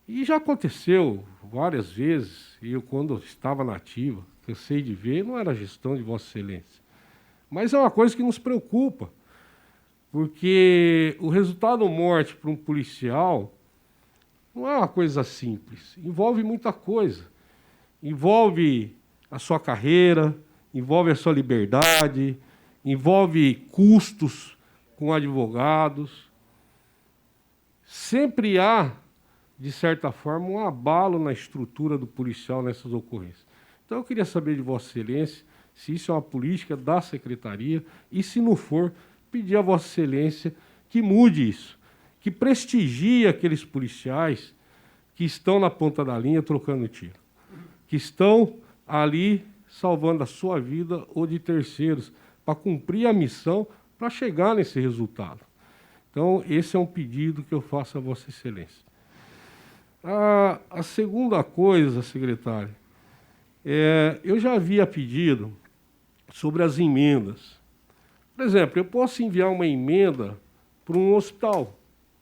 E já aconteceu várias vezes, e eu quando estava na ativa, cansei de ver, não era a gestão de Vossa Excelência. Mas é uma coisa que nos preocupa, porque o resultado morte para um policial não é uma coisa simples, envolve muita coisa. Envolve a sua carreira, envolve a sua liberdade, envolve custos com advogados. Sempre há, de certa forma, um abalo na estrutura do policial nessas ocorrências. Então, eu queria saber de Vossa Excelência se isso é uma política da Secretaria e, se não for, pedir a Vossa Excelência que mude isso, que prestigie aqueles policiais que estão na ponta da linha trocando tiro, que estão ali salvando a sua vida ou de terceiros, para cumprir a missão, para chegar nesse resultado. Então, esse é um pedido que eu faço a Vossa Excelência. A segunda coisa, secretário, eu já havia pedido sobre as emendas. Por exemplo, eu posso enviar uma emenda para um hospital,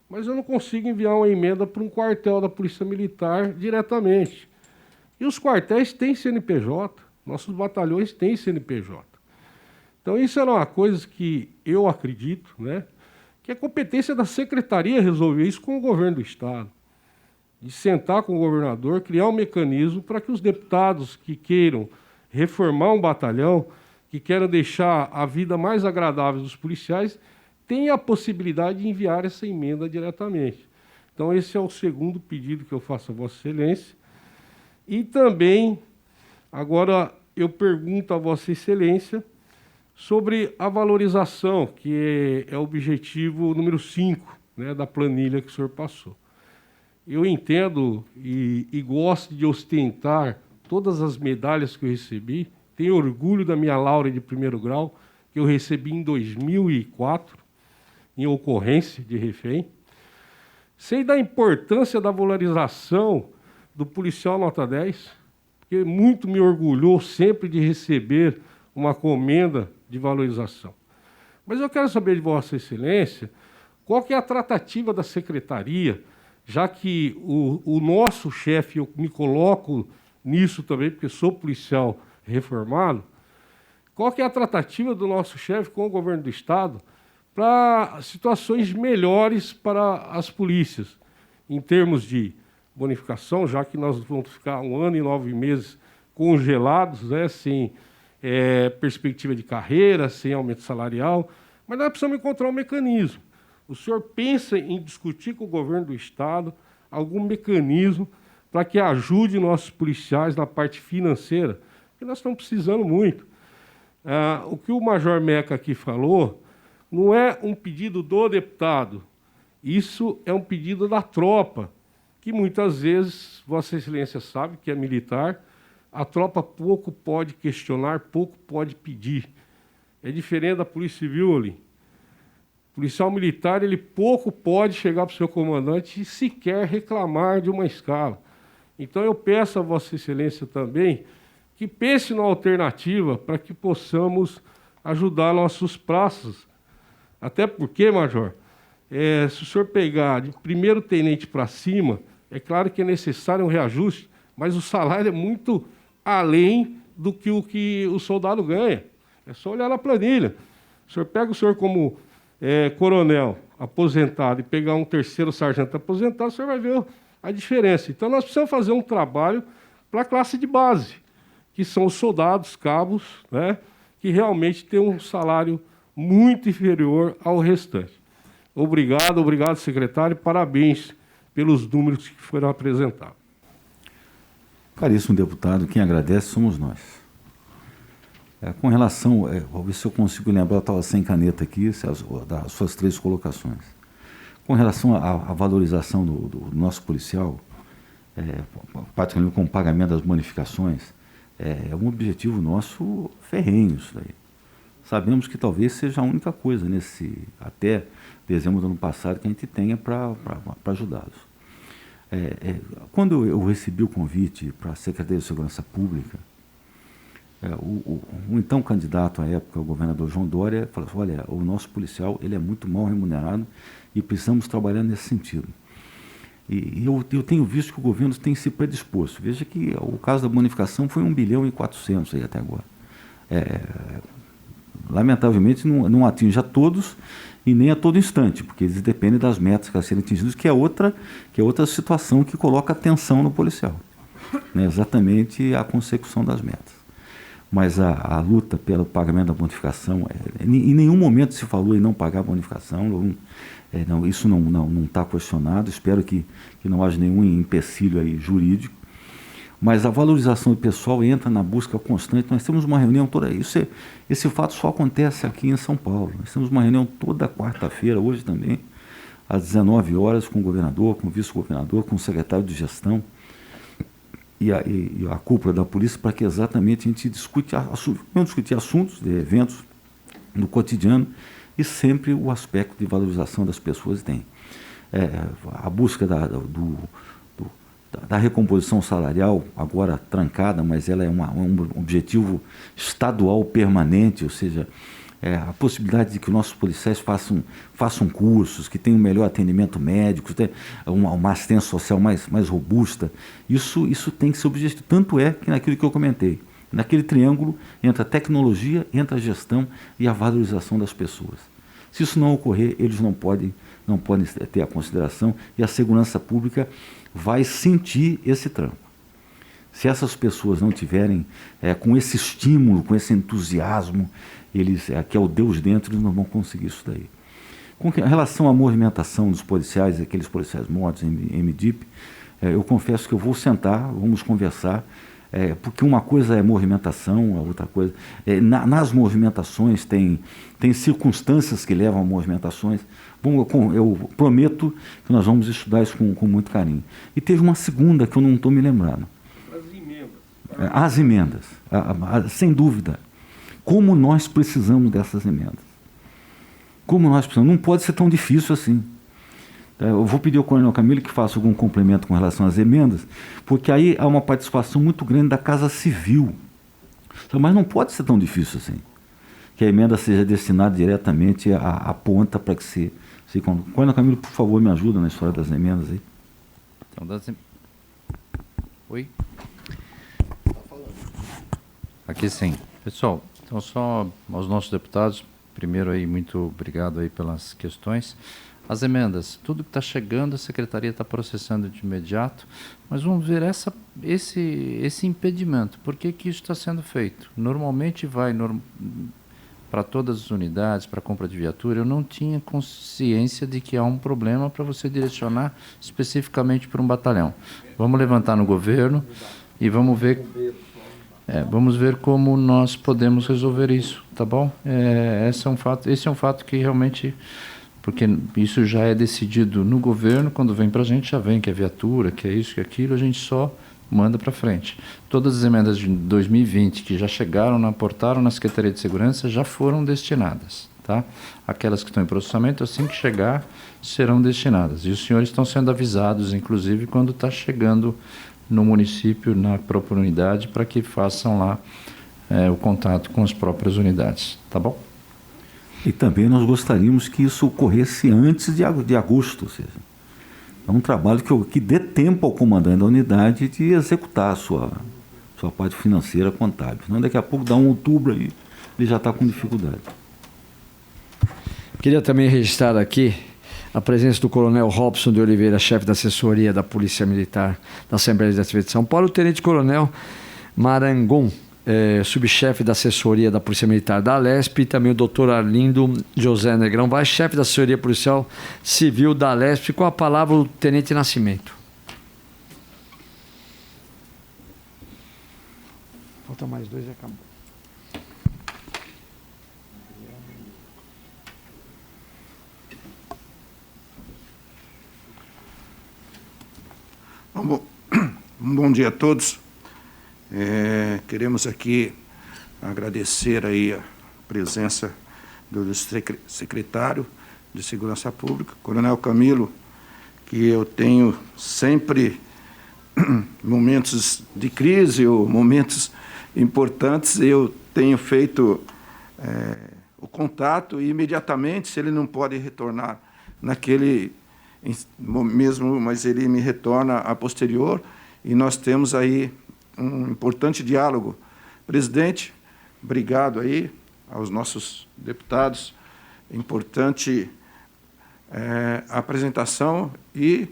mas eu não consigo enviar uma emenda para um quartel da Polícia Militar diretamente. E os quartéis têm CNPJ, nossos batalhões têm CNPJ. Então, isso era uma coisa que eu acredito, né, que é competência da Secretaria resolver isso com o governo do Estado. De sentar com o governador, criar um mecanismo para que os deputados que queiram reformar um batalhão, que queiram deixar a vida mais agradável dos policiais, tenham a possibilidade de enviar essa emenda diretamente. Então, esse é o segundo pedido que eu faço a Vossa Excelência. E também, agora, eu pergunto a Vossa Excelência sobre a valorização, que é o objetivo número 5, né, da planilha que o senhor passou. Eu entendo e gosto de ostentar todas as medalhas que eu recebi, tenho orgulho da minha laura de 1º grau, que eu recebi em 2004, em ocorrência de refém. Sei da importância da valorização do policial nota 10, porque muito me orgulhou sempre de receber uma comenda de valorização. Mas eu quero saber de Vossa Excelência qual que é a tratativa da Secretaria, já que o nosso chefe, eu me coloco nisso também, porque sou policial reformado, qual que é a tratativa do nosso chefe com o governo do Estado para situações melhores para as polícias, em termos de bonificação, já que nós vamos ficar 1 ano e 9 meses congelados, né, sem perspectiva de carreira, sem aumento salarial, mas nós precisamos encontrar um mecanismo. O senhor pensa em discutir com o governo do Estado algum mecanismo para que ajude nossos policiais na parte financeira, porque nós estamos precisando muito. O que o Major Meca aqui falou não é um pedido do deputado, isso é um pedido da tropa, que muitas vezes, Vossa Excelência sabe que é militar, a tropa pouco pode questionar, pouco pode pedir. É diferente da Polícia Civil ali. O policial militar, ele pouco pode chegar para o seu comandante e sequer reclamar de uma escala. Então, eu peço a Vossa Excelência também que pense numa alternativa para que possamos ajudar nossos praças. Até porque, Major, se o senhor pegar de 1º tenente para cima, é claro que é necessário um reajuste, mas o salário é muito além do que o soldado ganha. É só olhar na planilha. O senhor pega o senhor como coronel aposentado e pegar um terceiro sargento aposentado, você vai ver a diferença. Então, nós precisamos fazer um trabalho para a classe de base, que são os soldados, cabos, né, que realmente têm um salário muito inferior ao restante. Obrigado, secretário, parabéns pelos números que foram apresentados. Caríssimo deputado, quem agradece somos nós. Com relação, vou ver se eu consigo lembrar, eu estava sem caneta aqui, das suas 3 colocações. Com relação à valorização do nosso policial, particularmente com o pagamento das bonificações, é um objetivo nosso ferrenho isso daí. Sabemos que talvez seja a única coisa até dezembro do ano passado que a gente tenha para ajudá-los. Quando eu recebi o convite para a Secretaria de Segurança Pública, o então candidato à época, o governador João Dória, falou assim: olha, o nosso policial ele é muito mal remunerado e precisamos trabalhar nesse sentido. E eu tenho visto que o governo tem se predisposto. Veja que o caso da bonificação foi 1,4 bilhão aí até agora. Lamentavelmente não atinge a todos e nem a todo instante, porque eles dependem das metas a serem atingidas, que é outra situação que coloca tensão no policial, né? Exatamente a consecução das metas. Mas a luta pelo pagamento da bonificação, em nenhum momento se falou em não pagar a bonificação, isso não está questionado, espero que não haja nenhum empecilho aí jurídico, mas a valorização do pessoal entra na busca constante. Nós temos uma reunião toda isso. Esse fato só acontece aqui em São Paulo. Nós temos uma reunião toda quarta-feira, hoje também, às 19 horas, com o governador, com o vice-governador, com o secretário de gestão e a cúpula da polícia, para que exatamente a gente vamos discutir assuntos, eventos no cotidiano, e sempre o aspecto de valorização das pessoas tem. A busca da recomposição salarial, agora trancada, mas ela é um objetivo estadual permanente, ou seja, a possibilidade de que os nossos policiais façam cursos, que tenham um melhor atendimento médico, uma assistência social mais robusta, isso tem que ser objetivo. Tanto é que naquilo que eu comentei, naquele triângulo entra a tecnologia, entra a gestão e a valorização das pessoas. Se isso não ocorrer, eles não podem ter a consideração, e a segurança pública vai sentir esse tranco. Se essas pessoas não tiverem com esse estímulo, com esse entusiasmo, que é o Deus dentro, eles não vão conseguir isso daí. Com relação à movimentação dos policiais, aqueles policiais mortos em MDIP, eu confesso que eu vou sentar, vamos conversar, porque uma coisa é movimentação, a outra coisa... nas movimentações tem circunstâncias que levam a movimentações. Eu prometo que nós vamos estudar isso com muito carinho. E teve uma segunda que eu não estou me lembrando. As emendas. Sem dúvida. Como nós precisamos dessas emendas. Como nós precisamos. Não pode ser tão difícil assim. Eu vou pedir ao coronel Camilo que faça algum complemento com relação às emendas, porque aí há uma participação muito grande da Casa Civil. Mas não pode ser tão difícil assim. Que a emenda seja destinada diretamente à ponta para que se... Coronel Camilo, por favor, me ajuda na história das emendas aí. Então, Oi? Aqui sim. Pessoal, então só aos nossos deputados, primeiro aí, muito obrigado aí pelas questões. As emendas, tudo que está chegando, a Secretaria está processando de imediato, mas vamos ver esse impedimento. Por que isso está sendo feito? Normalmente vai para todas as unidades, para compra de viatura. Eu não tinha consciência de que há um problema para você direcionar especificamente para um batalhão. Vamos levantar no governo e vamos ver como nós podemos resolver isso, tá bom? Esse é um fato que realmente... Porque isso já é decidido no governo, quando vem para a gente já vem que é viatura, que é isso, que é aquilo, a gente só manda para frente. Todas as emendas de 2020 que já chegaram, aportaram na Secretaria de Segurança, já foram destinadas. Tá? Aquelas que estão em processamento, assim que chegar, serão destinadas. E os senhores estão sendo avisados, inclusive, quando está chegando no município, na própria unidade, para que façam lá o contato com as próprias unidades. Tá bom? E também nós gostaríamos que isso ocorresse antes de agosto, ou seja, é um trabalho que dê tempo ao comandante da unidade de executar a sua parte financeira contábil. Senão daqui a pouco dá um outubro aí, ele já está com dificuldade. Queria também registrar aqui a presença do Coronel Robson de Oliveira, chefe da assessoria da Polícia Militar da Assembleia Legislativa de São Paulo, o Tenente Coronel Marangon, subchefe da assessoria da Polícia Militar da Alesp, e também o Dr. Arlindo José Negrão Vaz, chefe da assessoria policial civil da Alesp. Com a palavra o Tenente Nascimento. Falta mais 2 e acabou. Bom dia a todos. Queremos aqui agradecer aí a presença do secretário de Segurança Pública, Coronel Camilo, que eu tenho sempre momentos de crise ou momentos importantes, eu tenho feito o contato e imediatamente, se ele não pode retornar naquele mesmo, mas ele me retorna a posterior, e nós temos aí um importante diálogo. Presidente, obrigado aí aos nossos deputados, importante a apresentação e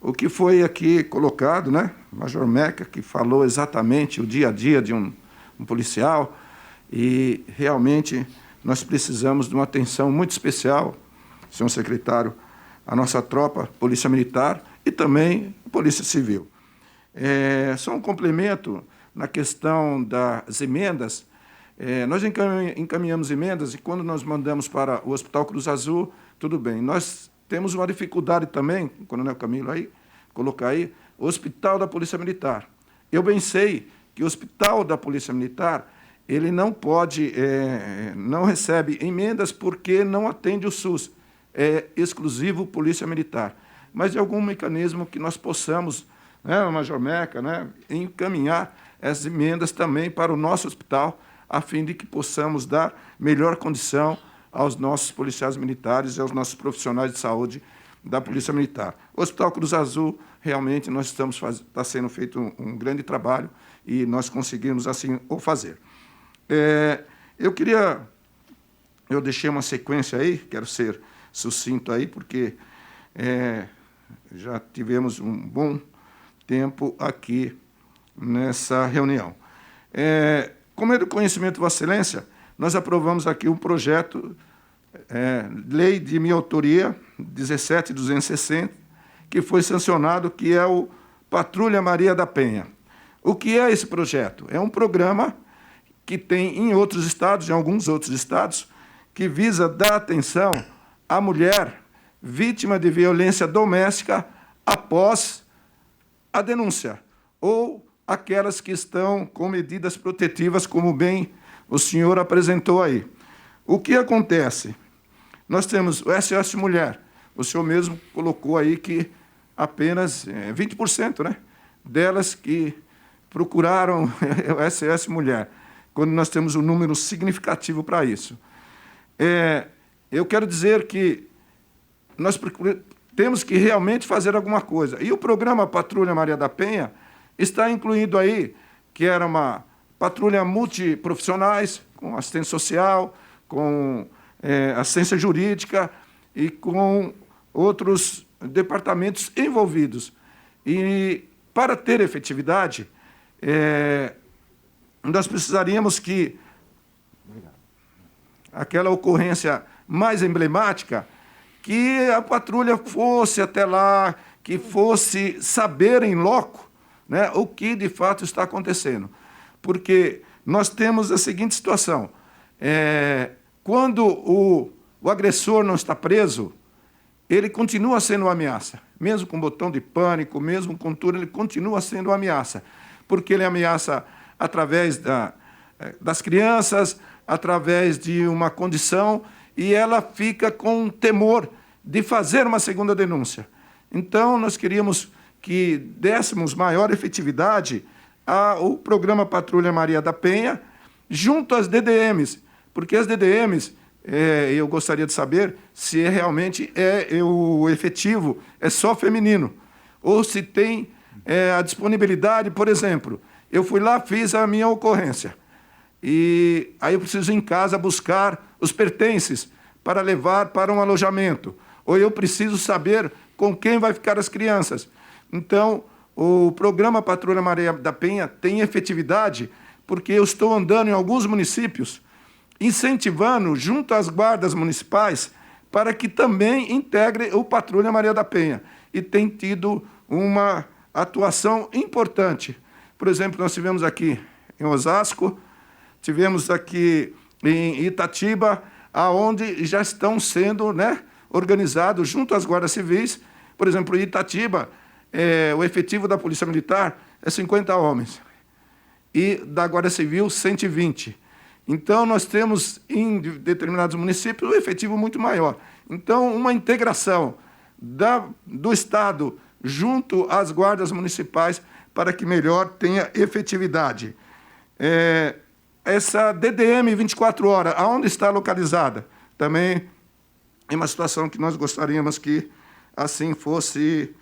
o que foi aqui colocado, né? Major Meca, que falou exatamente o dia a dia de um policial, e realmente nós precisamos de uma atenção muito especial, senhor secretário, a nossa tropa, Polícia Militar e também Polícia Civil. Só um complemento na questão das emendas. Nós encaminhamos emendas e quando nós mandamos para o Hospital Cruz Azul, tudo bem. Nós temos uma dificuldade também, o Coronel Camilo aí, colocar aí, o Hospital da Polícia Militar. Eu bem sei que o Hospital da Polícia Militar, ele não pode, não recebe emendas porque não atende o SUS. É exclusivo Polícia Militar. Mas de algum mecanismo que nós possamos, né, Major Meca, né, encaminhar as emendas também para o nosso hospital, a fim de que possamos dar melhor condição aos nossos policiais militares e aos nossos profissionais de saúde da Polícia Militar. O Hospital Cruz Azul, realmente, nós está sendo feito um grande trabalho e nós conseguimos assim o fazer. Eu deixei uma sequência aí, quero ser sucinto aí, porque já tivemos um bom tempo aqui nessa reunião. Como é do conhecimento de Vossa Excelência, nós aprovamos aqui um projeto, lei de minha autoria, 17.260, que foi sancionado, que é o Patrulha Maria da Penha. O que é esse projeto? É um programa que tem em outros estados, em alguns outros estados, que visa dar atenção à mulher vítima de violência doméstica após a denúncia, ou aquelas que estão com medidas protetivas, como bem o senhor apresentou aí. O que acontece? Nós temos o SOS Mulher, o senhor mesmo colocou aí que apenas 20%, né, delas que procuraram o SOS Mulher, quando nós temos um número significativo para isso. Eu quero dizer que nós temos que realmente fazer alguma coisa. E o programa Patrulha Maria da Penha está incluído aí, que era uma patrulha multiprofissionais, com assistência social, com assistência jurídica e com outros departamentos envolvidos. E, para ter efetividade, nós precisaríamos que aquela ocorrência mais emblemática, que a patrulha fosse até lá, que fosse saber em loco, né, o que de fato está acontecendo. Porque nós temos a seguinte situação, quando o agressor não está preso, ele continua sendo uma ameaça. Mesmo com botão de pânico, mesmo com tudo, ele continua sendo uma ameaça. Porque ele ameaça através das crianças, através de uma condição, e ela fica com temor de fazer uma segunda denúncia. Então, nós queríamos que dessemos maior efetividade ao programa Patrulha Maria da Penha, junto às DDMs, porque as DDMs, eu gostaria de saber se realmente o efetivo é só feminino, ou se tem a disponibilidade, por exemplo, eu fui lá, fiz a minha ocorrência, e aí eu preciso em casa buscar os pertences para levar para um alojamento, ou eu preciso saber com quem vai ficar as crianças. Então, o programa Patrulha Maria da Penha tem efetividade porque eu estou andando em alguns municípios, incentivando, junto às guardas municipais, para que também integre o Patrulha Maria da Penha. E tem tido uma atuação importante. Por exemplo, nós tivemos aqui em Osasco, tivemos aqui em Itatiba, aonde já estão sendo, né, organizados junto às guardas civis. Por exemplo, em Itatiba, o efetivo da Polícia Militar é 50 homens e da Guarda Civil 120. Então, nós temos em determinados municípios um efetivo muito maior. Então, uma integração do Estado junto às guardas municipais para que melhor tenha efetividade. Essa DDM 24 horas, aonde está localizada? Também é uma situação que nós gostaríamos que assim fosse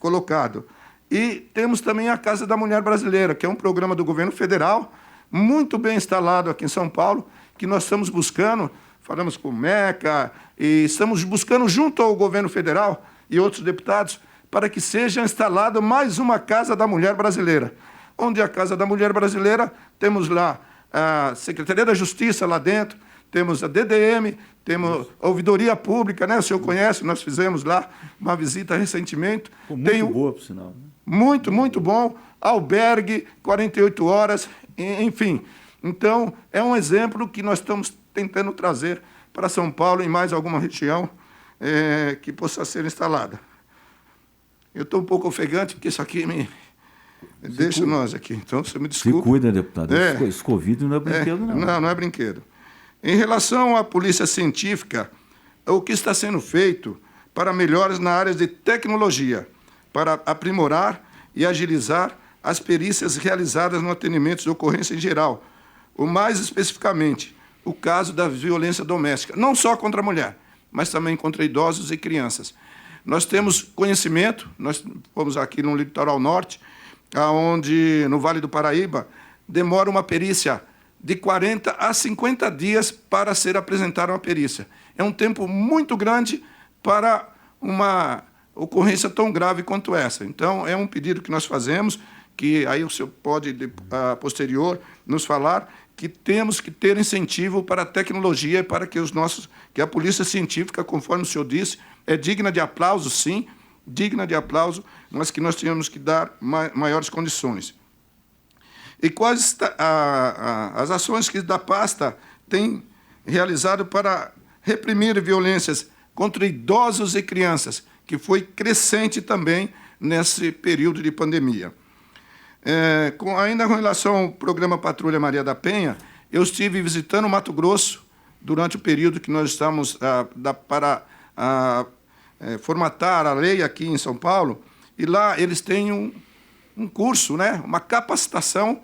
colocado. E temos também a Casa da Mulher Brasileira, que é um programa do governo federal, muito bem instalado aqui em São Paulo, que nós estamos buscando, falamos com o MECA, e estamos buscando junto ao governo federal e outros deputados, para que seja instalada mais uma Casa da Mulher Brasileira. Onde a Casa da Mulher Brasileira, temos lá a Secretaria da Justiça lá dentro, temos a DDM, temos a Ouvidoria Pública, né? O senhor conhece, nós fizemos lá uma visita recentemente. Muito boa, por sinal. Muito, muito bom. Albergue, 48 horas, enfim. Então, é um exemplo que nós estamos tentando trazer para São Paulo, em mais alguma região, que possa ser instalada. Eu estou um pouco ofegante, porque isso aqui me deixa nós aqui. Então, você me desculpa. Se cuida, deputado. Esse Covid não é brinquedo, não. Não, não é brinquedo. Em relação à polícia científica, o que está sendo feito para melhores na área de tecnologia, para aprimorar e agilizar as perícias realizadas no atendimento de ocorrência em geral, o mais especificamente, o caso da violência doméstica, não só contra a mulher, mas também contra idosos e crianças. Nós temos conhecimento, nós fomos aqui no litoral norte, onde, no Vale do Paraíba, demora uma perícia de 40 a 50 dias para ser apresentada uma perícia. É um tempo muito grande para uma ocorrência tão grave quanto essa. Então, é um pedido que nós fazemos, que aí o senhor pode, a posterior, nos falar que temos que ter incentivo para a tecnologia, para que que a polícia científica, conforme o senhor disse, é digna de aplauso, sim, digna de aplauso, mas que nós temos que dar maiores condições. E quais as ações que da pasta tem realizado para reprimir violências contra idosos e crianças, que foi crescente também nesse período de pandemia. Ainda com relação ao programa Patrulha Maria da Penha, eu estive visitando o Mato Grosso durante o período que nós estamos para formatar a lei aqui em São Paulo, e lá eles têm um curso, né, uma capacitação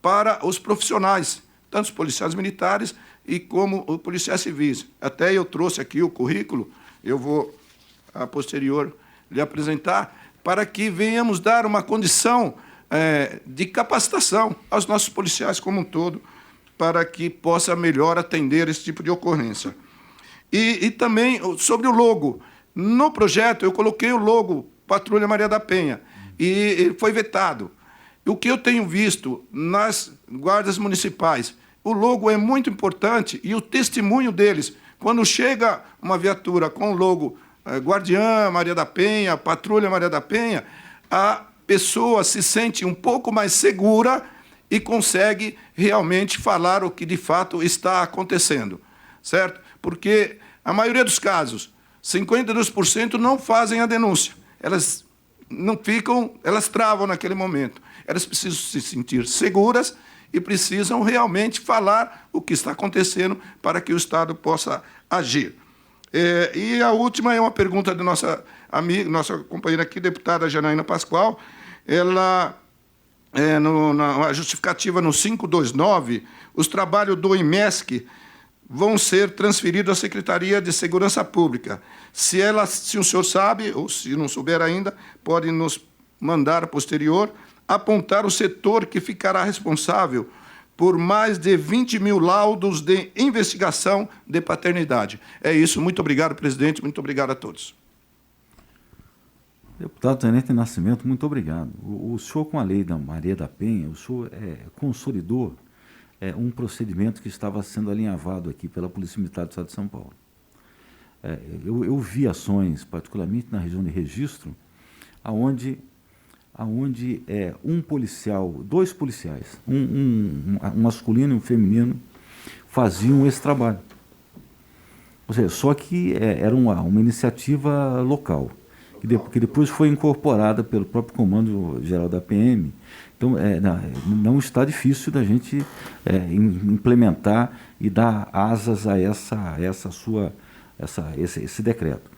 para os profissionais, tanto os policiais militares e como os policiais civis. Até eu trouxe aqui o currículo, eu vou, a posterior, lhe apresentar, para que venhamos dar uma condição de capacitação aos nossos policiais como um todo, para que possa melhor atender esse tipo de ocorrência. E também sobre o logo. No projeto, eu coloquei o logo Patrulha Maria da Penha, e ele foi vetado. O que eu tenho visto nas guardas municipais, o logo é muito importante e o testemunho deles, quando chega uma viatura com o logo Guardiã Maria da Penha, Patrulha Maria da Penha, a pessoa se sente um pouco mais segura e consegue realmente falar o que de fato está acontecendo, certo? Porque a maioria dos casos, 52% não fazem a denúncia. Elas não ficam, elas travam naquele momento. Elas precisam se sentir seguras e precisam realmente falar o que está acontecendo para que o Estado possa agir. E a última é uma pergunta da nossa amiga, nossa companheira aqui, deputada Janaína Pascoal. Ela, na justificativa no 529, os trabalhos do IMESC vão ser transferidos à Secretaria de Segurança Pública. Se o senhor sabe, ou se não souber ainda, pode nos mandar posterior, apontar o setor que ficará responsável por mais de 20 mil laudos de investigação de paternidade. É isso. Muito obrigado, presidente. Muito obrigado a todos. Deputado Tenente Nascimento, muito obrigado. O senhor, com a lei da Maria da Penha, o senhor consolidou um procedimento que estava sendo alinhavado aqui pela Polícia Militar do Estado de São Paulo. Eu vi ações, particularmente na região de Registro, onde um policial, 2 policiais, um masculino e um feminino, faziam esse trabalho. Ou seja, só que era uma iniciativa local, que depois foi incorporada pelo próprio Comando Geral da PM. Então, não está difícil da gente implementar e dar asas a esse decreto.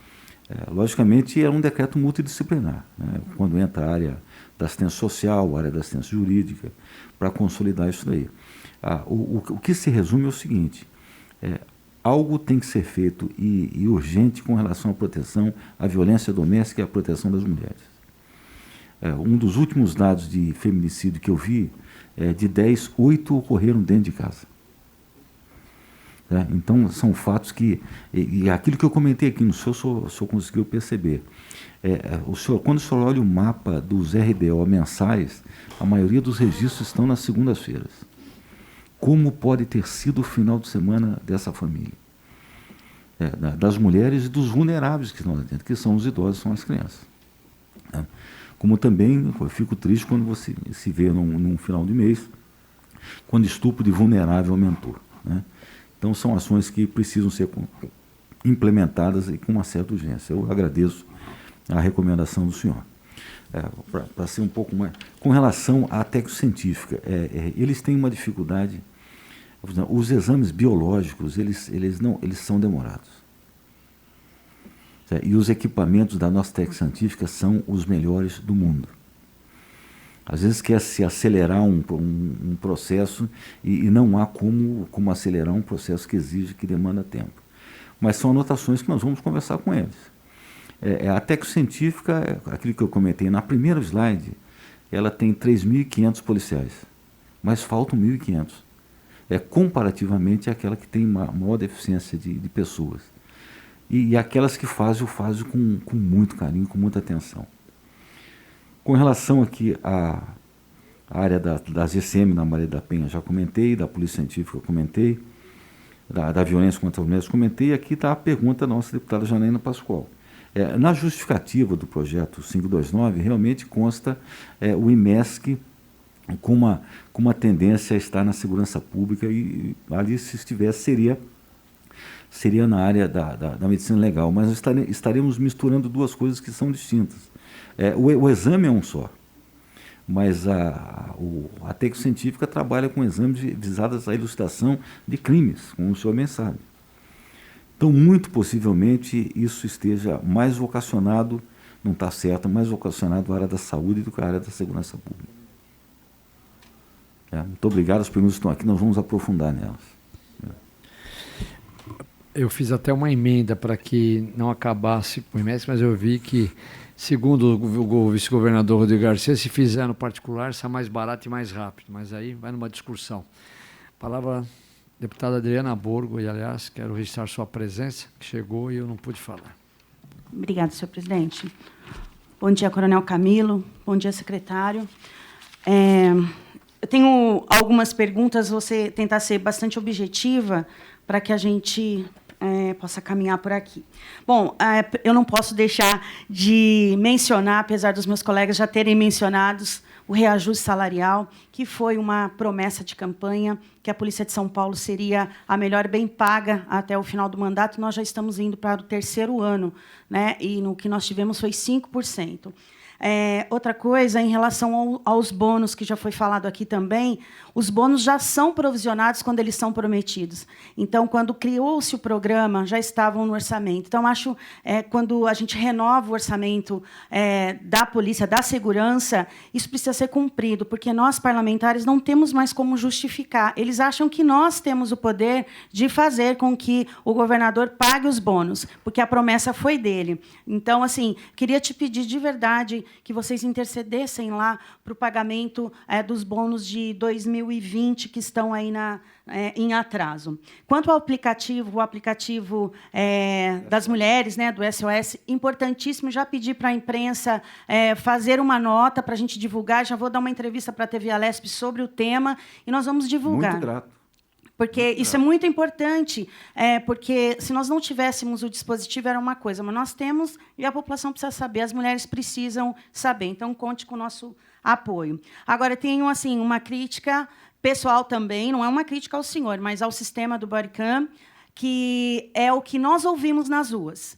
Logicamente, é um decreto multidisciplinar, né, quando entra a área da assistência social, a área da assistência jurídica, para consolidar isso daí. O que se resume é o seguinte: algo tem que ser feito e urgente com relação à proteção à violência doméstica e à proteção das mulheres. Um dos últimos dados de feminicídio que eu vi, de 10, 8 ocorreram dentro de casa. Então, são fatos que... E aquilo que eu comentei aqui, o senhor conseguiu perceber. Quando o senhor olha o mapa dos RDO mensais, a maioria dos registros estão nas segundas-feiras. Como pode ter sido o final de semana dessa família? Das mulheres e dos vulneráveis que estão lá dentro, que são os idosos, são as crianças. Como também, eu fico triste quando você se vê num final de mês, quando o estupro de vulnerável aumentou, né? Então, são ações que precisam ser implementadas e com uma certa urgência. Eu agradeço a recomendação do senhor. Para ser um pouco mais... Com relação à técnica científica, eles têm uma dificuldade. Os exames biológicos, eles são demorados. E os equipamentos da nossa técnica científica são os melhores do mundo. Às vezes quer se acelerar um processo e não há como acelerar um processo que demanda tempo. Mas são anotações que nós vamos conversar com eles. A técnica científica, aquilo que eu comentei na primeira slide, ela tem 3.500 policiais, mas faltam 1.500. Comparativamente àquela que tem maior deficiência de pessoas. E aquelas que fazem com muito carinho, com muita atenção. Com relação aqui à área da GCM, na Maria da Penha, já comentei, da Polícia Científica, comentei, da violência contra as mulheres, comentei, e aqui está a pergunta da nossa deputada Janaína Pascoal. Na justificativa do projeto 529, realmente consta o IMESC com uma tendência a estar na segurança pública, e ali, se estivesse, seria na área da medicina legal, mas nós estaremos misturando duas coisas que são distintas. O exame é um só, mas a técnica científica trabalha com exames visados à elucidação de crimes, como o senhor bem sabe. Então, muito possivelmente, isso esteja mais vocacionado, não está certo, mais vocacionado à área da saúde do que à área da segurança pública. Muito obrigado, as perguntas estão aqui, nós vamos aprofundar nelas. Eu fiz até uma emenda para que não acabasse com o IMESC, mas eu vi que, segundo o vice-governador Rodrigo Garcia, se fizer no particular, sai mais barato e mais rápido. Mas aí vai numa discussão. Palavra deputada Adriana Borgo, e, aliás, quero registrar sua presença, que chegou e eu não pude falar. Obrigada, senhor presidente. Bom dia, Coronel Camilo. Bom dia, secretário. Eu tenho algumas perguntas, vou tentar ser bastante objetiva para que a gente possa caminhar por aqui. Bom, eu não posso deixar de mencionar, apesar dos meus colegas já terem mencionado, o reajuste salarial, que foi uma promessa de campanha, que a Polícia de São Paulo seria a melhor bem paga até o final do mandato. Nós já estamos indo para o 3º ano, né? E no que nós tivemos foi 5%. Outra coisa, em relação aos bônus, que já foi falado aqui também, os bônus já são provisionados quando eles são prometidos. Então, quando criou-se o programa, já estavam no orçamento. Então, acho quando a gente renova o orçamento da polícia, da segurança, isso precisa ser cumprido, porque nós, parlamentares, não temos mais como justificar. Eles acham que nós temos o poder de fazer com que o governador pague os bônus, porque a promessa foi dele. Então, assim, queria te pedir de verdade que vocês intercedessem lá para o pagamento dos bônus de 2020 que estão aí em atraso. Quanto ao aplicativo, o aplicativo das mulheres, né, do SOS, importantíssimo, já pedi para a imprensa fazer uma nota para a gente divulgar, já vou dar uma entrevista para a TV Alesp sobre o tema, e nós vamos divulgar. Muito grato. Porque isso é muito importante, porque se nós não tivéssemos o dispositivo, era uma coisa, mas nós temos e a população precisa saber, as mulheres precisam saber. Então, conte com o nosso apoio. Agora, tenho assim, uma crítica pessoal também, não é uma crítica ao senhor, mas ao sistema do bodycam, que é o que nós ouvimos nas ruas.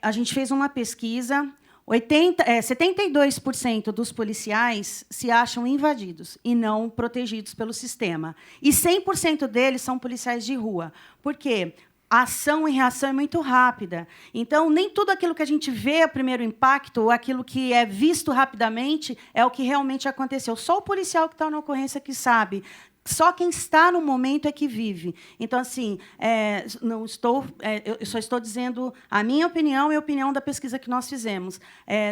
A gente fez uma pesquisa... 72% dos policiais se acham invadidos e não protegidos pelo sistema. E 100% deles são policiais de rua. Por quê? A ação e reação é muito rápida. Então, nem tudo aquilo que a gente vê, o primeiro impacto, ou aquilo que é visto rapidamente, é o que realmente aconteceu. Só o policial que está na ocorrência que sabe. Só quem está no momento é que vive. Então, assim, não estou, eu só estou dizendo a minha opinião e a opinião da pesquisa que nós fizemos.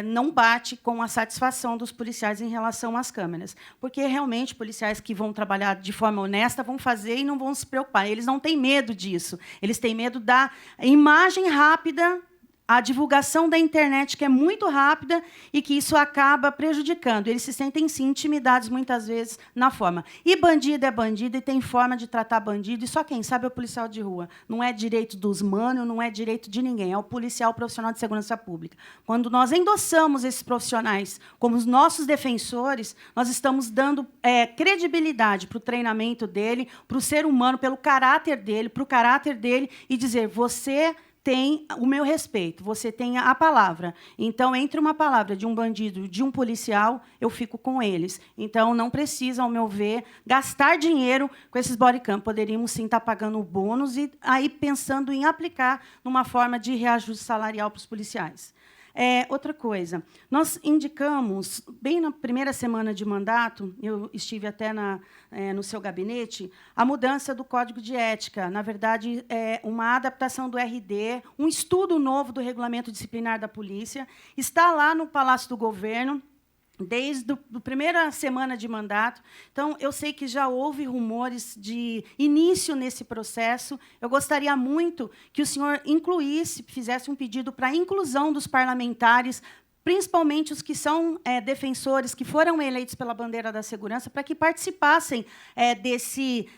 Não bate com a satisfação dos policiais em relação às câmeras, porque realmente policiais que vão trabalhar de forma honesta vão fazer e não vão se preocupar. Eles não têm medo disso. Eles têm medo da imagem rápida, a divulgação da internet, que é muito rápida e que isso acaba prejudicando. Eles se sentem, sim, intimidados, muitas vezes, na forma. E bandido é bandido e tem forma de tratar bandido, e só quem sabe é o policial de rua. Não é direito dos manos, não é direito de ninguém, é o policial profissional de segurança pública. Quando nós endossamos esses profissionais como os nossos defensores, nós estamos dando credibilidade para o treinamento dele, para o ser humano, pelo caráter dele, para o caráter dele, e dizer, você tem o meu respeito, você tem a palavra. Então, entre uma palavra de um bandido e de um policial, eu fico com eles. Então, não precisa, ao meu ver, gastar dinheiro com esses bodycam. Poderíamos, sim, estar pagando o bônus e aí pensando em aplicar numa forma de reajuste salarial para os policiais. Outra coisa, nós indicamos, bem na primeira semana de mandato, eu estive até no seu gabinete, a mudança do Código de Ética. Na verdade, uma adaptação do RD, um estudo novo do Regulamento Disciplinar da Polícia. Está lá no Palácio do Governo, desde a primeira semana de mandato. Então, eu sei que já houve rumores de início nesse processo. Eu gostaria muito que o senhor incluísse, fizesse um pedido para a inclusão dos parlamentares, principalmente os que são defensores, que foram eleitos pela bandeira da segurança, para que participassem desse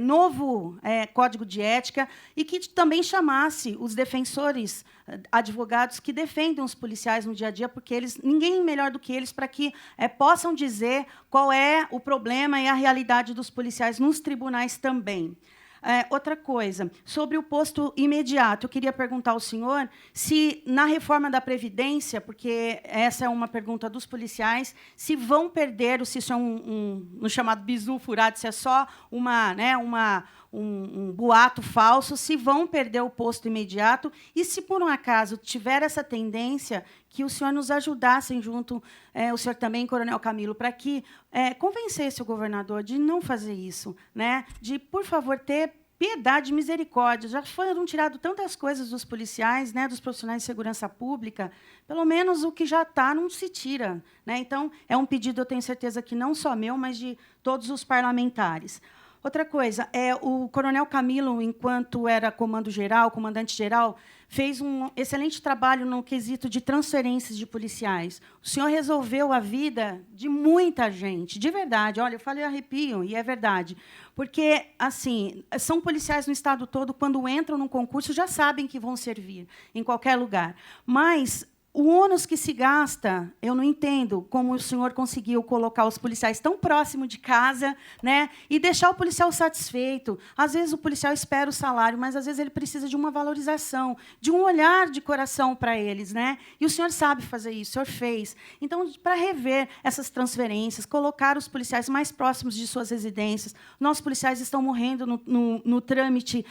novo Código de Ética e que também chamasse os defensores, advogados que defendem os policiais no dia a dia, porque ninguém melhor do que eles para que possam dizer qual é o problema e a realidade dos policiais nos tribunais também. Outra coisa, sobre o posto imediato, eu queria perguntar ao senhor se, na reforma da Previdência, porque essa é uma pergunta dos policiais, se vão perder, ou se isso é um chamado bizu furado, se é só um boato falso, se vão perder o posto imediato, e se, por um acaso, tiver essa tendência, que o senhor nos ajudasse junto, o senhor também, Coronel Camilo, para que convencesse o governador de não fazer isso, né? De, por favor, ter piedade e misericórdia. Já foram tiradas tantas coisas dos policiais, né, dos profissionais de segurança pública, pelo menos o que já está não se tira, né? Então, é um pedido, eu tenho certeza que não só meu, mas de todos os parlamentares. Outra coisa, o Coronel Camilo, enquanto era comando-geral, comandante-geral, fez um excelente trabalho no quesito de transferências de policiais. O senhor resolveu a vida de muita gente, de verdade. Olha, eu falei arrepio, e é verdade. Porque, assim, são policiais no estado todo, quando entram num concurso, já sabem que vão servir em qualquer lugar. Mas o ônus que se gasta, eu não entendo como o senhor conseguiu colocar os policiais tão próximo de casa, né, e deixar o policial satisfeito. Às vezes o policial espera o salário, mas às vezes ele precisa de uma valorização, de um olhar de coração para eles, né? E o senhor sabe fazer isso, o senhor fez. Então, para rever essas transferências, colocar os policiais mais próximos de suas residências. Nossos policiais estão morrendo no trâmite,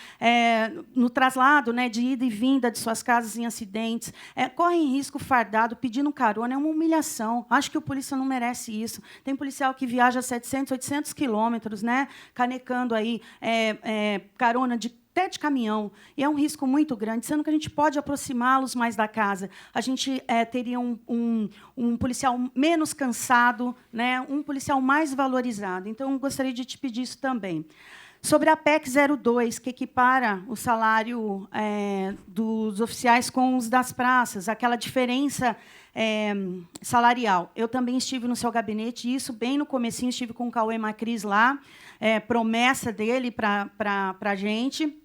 no traslado, né, de ida e vinda de suas casas em acidentes, correm risco fardado, pedindo carona, é uma humilhação. Acho que o polícia não merece isso. Tem policial que viaja 700, 800 quilômetros, né, canecando aí carona de até de caminhão, e é um risco muito grande, sendo que a gente pode aproximá-los mais da casa. A gente teria um policial menos cansado, né, um policial mais valorizado. Então, gostaria de te pedir isso também. Sobre a PEC 02, que equipara o salário dos oficiais com os das praças, aquela diferença salarial. Eu também estive no seu gabinete, e isso bem no comecinho, estive com o Cauê Macris lá, promessa dele para a gente.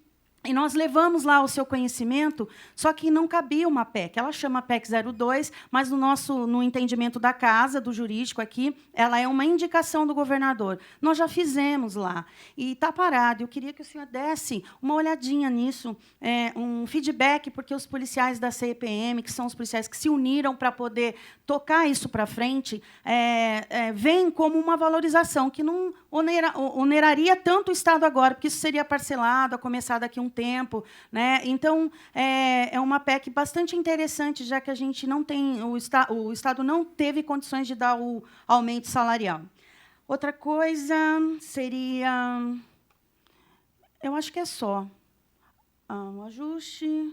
E nós levamos lá o seu conhecimento, só que não cabia uma PEC. Ela chama PEC 02, mas no entendimento da casa, do jurídico aqui, ela é uma indicação do governador. Nós já fizemos lá. E está parado. Eu queria que o senhor desse uma olhadinha nisso, um feedback, porque os policiais da CEPM, que são os policiais que se uniram para poder tocar isso para frente, veem como uma valorização, que não oneraria tanto o Estado agora, porque isso seria parcelado, a começar daqui a um tempo, né? Então, é uma PEC bastante interessante, já que a gente não tem, o Estado não teve condições de dar o aumento salarial. Outra coisa seria, eu acho que é só o ajuste.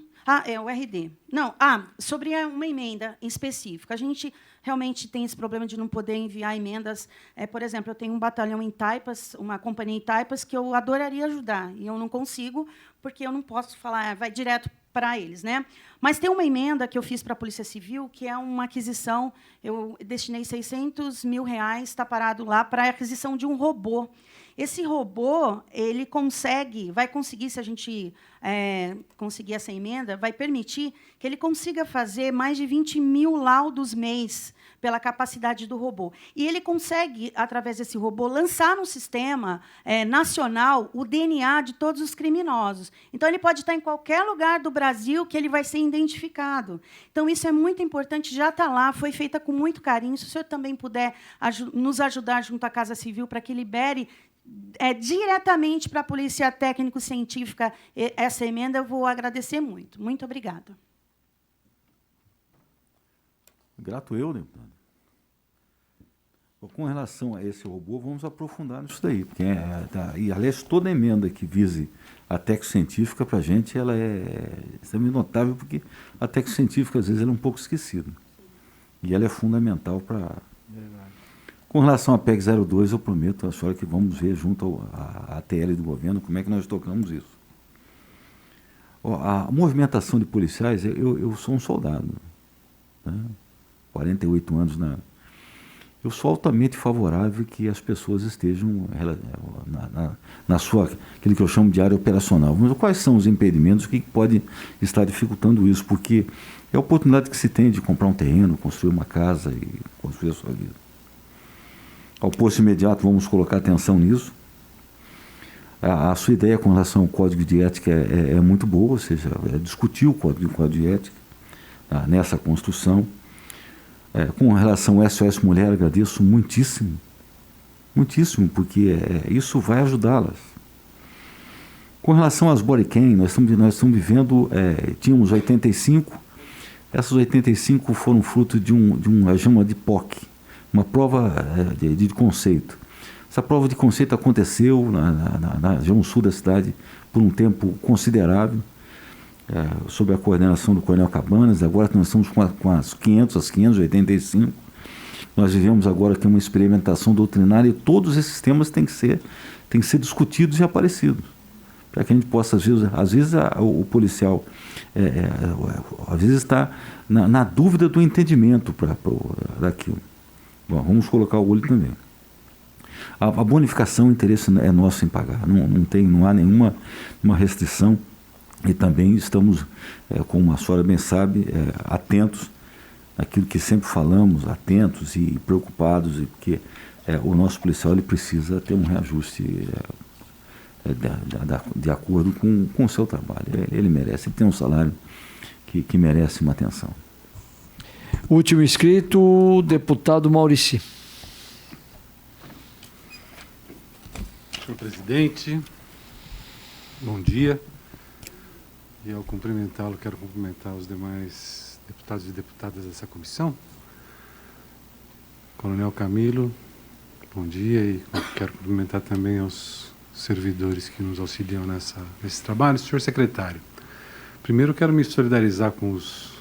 O RD. Não, sobre uma emenda em específico. A gente realmente tem esse problema de não poder enviar emendas. Por exemplo, eu tenho um batalhão em Taipas, uma companhia em Taipas, que eu adoraria ajudar, e eu não consigo, porque eu não posso falar, vai direto para eles, né? Mas tem uma emenda que eu fiz para a Polícia Civil, que é uma aquisição, eu destinei R$600 mil, está parado lá, para a aquisição de um robô. Esse robô, ele vai conseguir, se a gente conseguir essa emenda, vai permitir que ele consiga fazer mais de 20 mil laudos mês pela capacidade do robô. E ele consegue, através desse robô, lançar no sistema nacional o DNA de todos os criminosos. Então, ele pode estar em qualquer lugar do Brasil que ele vai ser identificado. Então, isso é muito importante, já está lá, foi feita com muito carinho. Se o senhor também puder nos ajudar junto à Casa Civil para que libere diretamente para a Polícia Técnico-Científica essa emenda, eu vou agradecer muito. Muito obrigada. Grato eu, deputado. Com relação a esse robô, vamos aprofundar nisso daí. Porque e, aliás, toda emenda que vise a técnico-científica, para a gente, ela é extremamente notável, porque a técnico-científica, às vezes, ela é um pouco esquecida. E ela é fundamental para... Com relação à PEC 02, eu prometo à senhora que vamos ver junto à TL do governo como é que nós tocamos isso. A movimentação de policiais, eu sou um soldado, né? 48 anos eu sou altamente favorável que as pessoas estejam na sua, aquilo que eu chamo de área operacional. Mas quais são os impedimentos, o que pode estar dificultando isso? Porque é a oportunidade que se tem de comprar um terreno, construir uma casa e construir a sua vida. Ao posto imediato, vamos colocar atenção nisso. A sua ideia com relação ao Código de Ética é muito boa, ou seja, discutir o Código de Ética nessa construção. Com relação ao SOS Mulher, agradeço muitíssimo, muitíssimo, porque isso vai ajudá-las. Com relação às bodycam, nós estamos vivendo, tínhamos 85, essas 85 foram fruto de uma chama de POC, uma prova de conceito. Essa prova de conceito aconteceu na região sul da cidade por um tempo considerável, sob a coordenação do Coronel Cabanas. Agora nós estamos com as 585. Nós vivemos agora aqui uma experimentação doutrinária, e todos esses temas têm que ser discutidos e aparecidos, para que a gente possa, às vezes o policial às vezes está na dúvida do entendimento daquilo. Bom, vamos colocar o olho também. A bonificação, o interesse é nosso em pagar, não há nenhuma restrição, e também estamos, como a senhora bem sabe, atentos àquilo que sempre falamos, atentos e preocupados, porque o nosso policial ele precisa ter um reajuste de acordo com o seu trabalho. Ele merece, ele tem um salário que merece uma atenção. Último inscrito, o deputado Maurici. Senhor presidente, bom dia. E ao cumprimentá-lo, quero cumprimentar os demais deputados e deputadas dessa comissão. Coronel Camilo, bom dia, e quero cumprimentar também aos servidores que nos auxiliam nesse trabalho. Senhor secretário, primeiro quero me solidarizar com os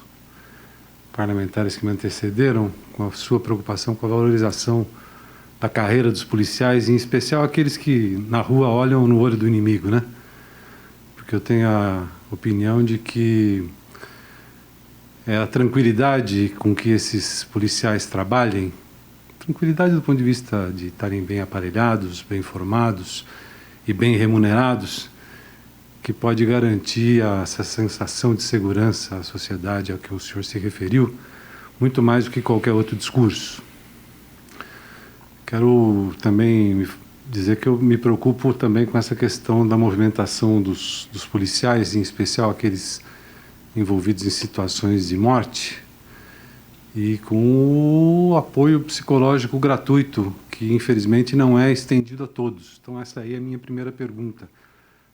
parlamentares que me antecederam, com a sua preocupação com a valorização da carreira dos policiais, em especial aqueles que na rua olham no olho do inimigo, né? Porque eu tenho a opinião de que a tranquilidade com que esses policiais trabalhem, tranquilidade do ponto de vista de estarem bem aparelhados, bem formados e bem remunerados, que pode garantir essa sensação de segurança à sociedade a que o senhor se referiu, muito mais do que qualquer outro discurso. Quero também dizer que eu me preocupo também com essa questão da movimentação dos policiais, em especial aqueles envolvidos em situações de morte, e com o apoio psicológico gratuito, que infelizmente não é estendido a todos. Então essa aí é a minha primeira pergunta.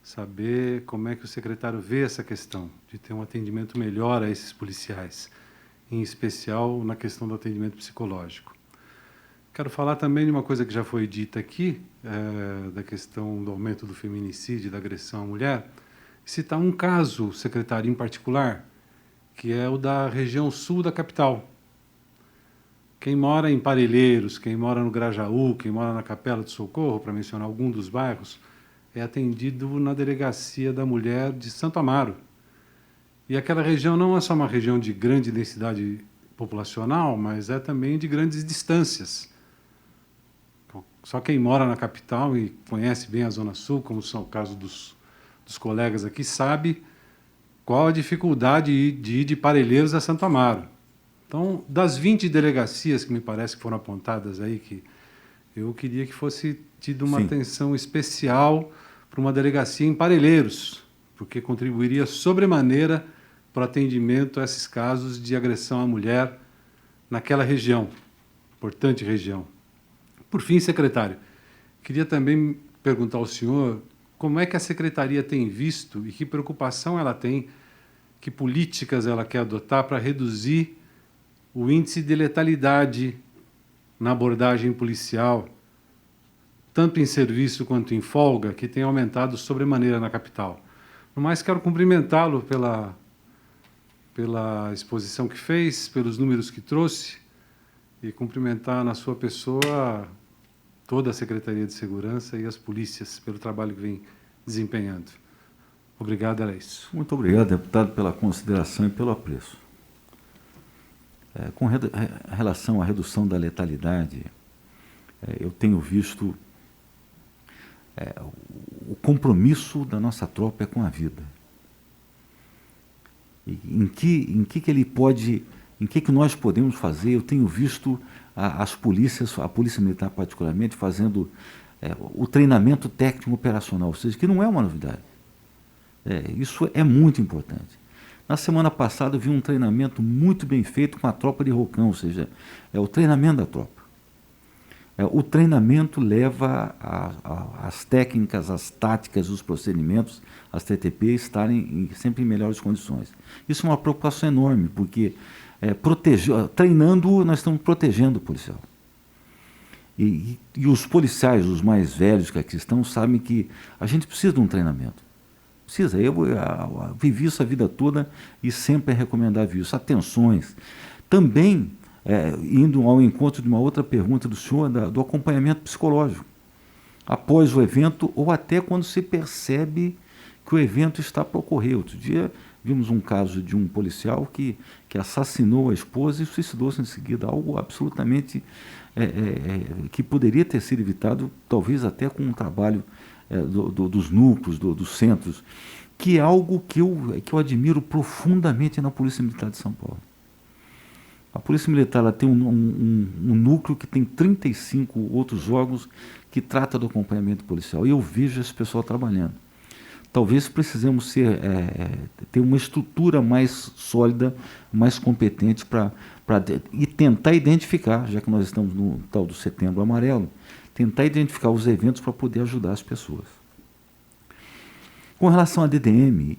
Saber como é que o secretário vê essa questão de ter um atendimento melhor a esses policiais, em especial na questão do atendimento psicológico. Quero falar também de uma coisa que já foi dita aqui, da questão do aumento do feminicídio, da agressão à mulher, e citar um caso, secretário, em particular, que é o da região sul da capital. Quem mora em Parelheiros, quem mora no Grajaú, quem mora na Capela do Socorro, para mencionar algum dos bairros, é atendido na Delegacia da Mulher de Santo Amaro. E aquela região não é só uma região de grande densidade populacional, mas é também de grandes distâncias. Só quem mora na capital e conhece bem a Zona Sul, como são o caso dos colegas aqui, sabe qual a dificuldade de ir de Parelheiros a Santo Amaro. Então, das 20 delegacias que me parece que foram apontadas aí, que eu queria que fosse tido uma atenção especial para uma delegacia em Parelheiros, porque contribuiria sobremaneira para o atendimento a esses casos de agressão à mulher naquela região, importante região. Por fim, secretário, queria também perguntar ao senhor como é que a secretaria tem visto e que preocupação ela tem, que políticas ela quer adotar para reduzir o índice de letalidade na abordagem policial, tanto em serviço quanto em folga, que tem aumentado sobremaneira na capital. No mais, quero cumprimentá-lo pela exposição que fez, pelos números que trouxe, e cumprimentar na sua pessoa toda a Secretaria de Segurança e as polícias pelo trabalho que vem desempenhando. Obrigado, era isso. Muito obrigado, deputado, pela consideração e pelo apreço. Com relação à redução da letalidade, eu tenho visto o compromisso da nossa tropa com a vida. E em que ele pode, em que nós podemos fazer? Eu tenho visto as polícias, a Polícia Militar particularmente, fazendo o treinamento técnico operacional, ou seja, que não é uma novidade. Isso é muito importante. Na semana passada eu vi um treinamento muito bem feito com a tropa de Rocão, ou seja, é o treinamento da tropa. O treinamento leva as técnicas, as táticas, os procedimentos, as TTP estarem sempre em melhores condições. Isso é uma preocupação enorme, porque treinando, nós estamos protegendo o policial. E os policiais, os mais velhos que aqui estão, sabem que a gente precisa de um treinamento. Precisa. Eu vivi isso a vida toda e sempre é recomendável isso. Atenções. Também, indo ao encontro de uma outra pergunta do senhor, do acompanhamento psicológico. Após o evento ou até quando se percebe que o evento está para ocorrer. Outro dia vimos um caso de um policial que assassinou a esposa e suicidou-se em seguida. Algo absolutamente que poderia ter sido evitado, talvez até com um trabalho dos núcleos, dos centros, que é algo que eu admiro profundamente na Polícia Militar de São Paulo. A Polícia Militar ela tem um núcleo que tem 35 outros órgãos que trata do acompanhamento policial. E eu vejo esse pessoal trabalhando. Talvez precisemos ter uma estrutura mais sólida, mais competente e tentar identificar, já que nós estamos no tal do Setembro Amarelo, tentar identificar os eventos para poder ajudar as pessoas. Com relação à DDM,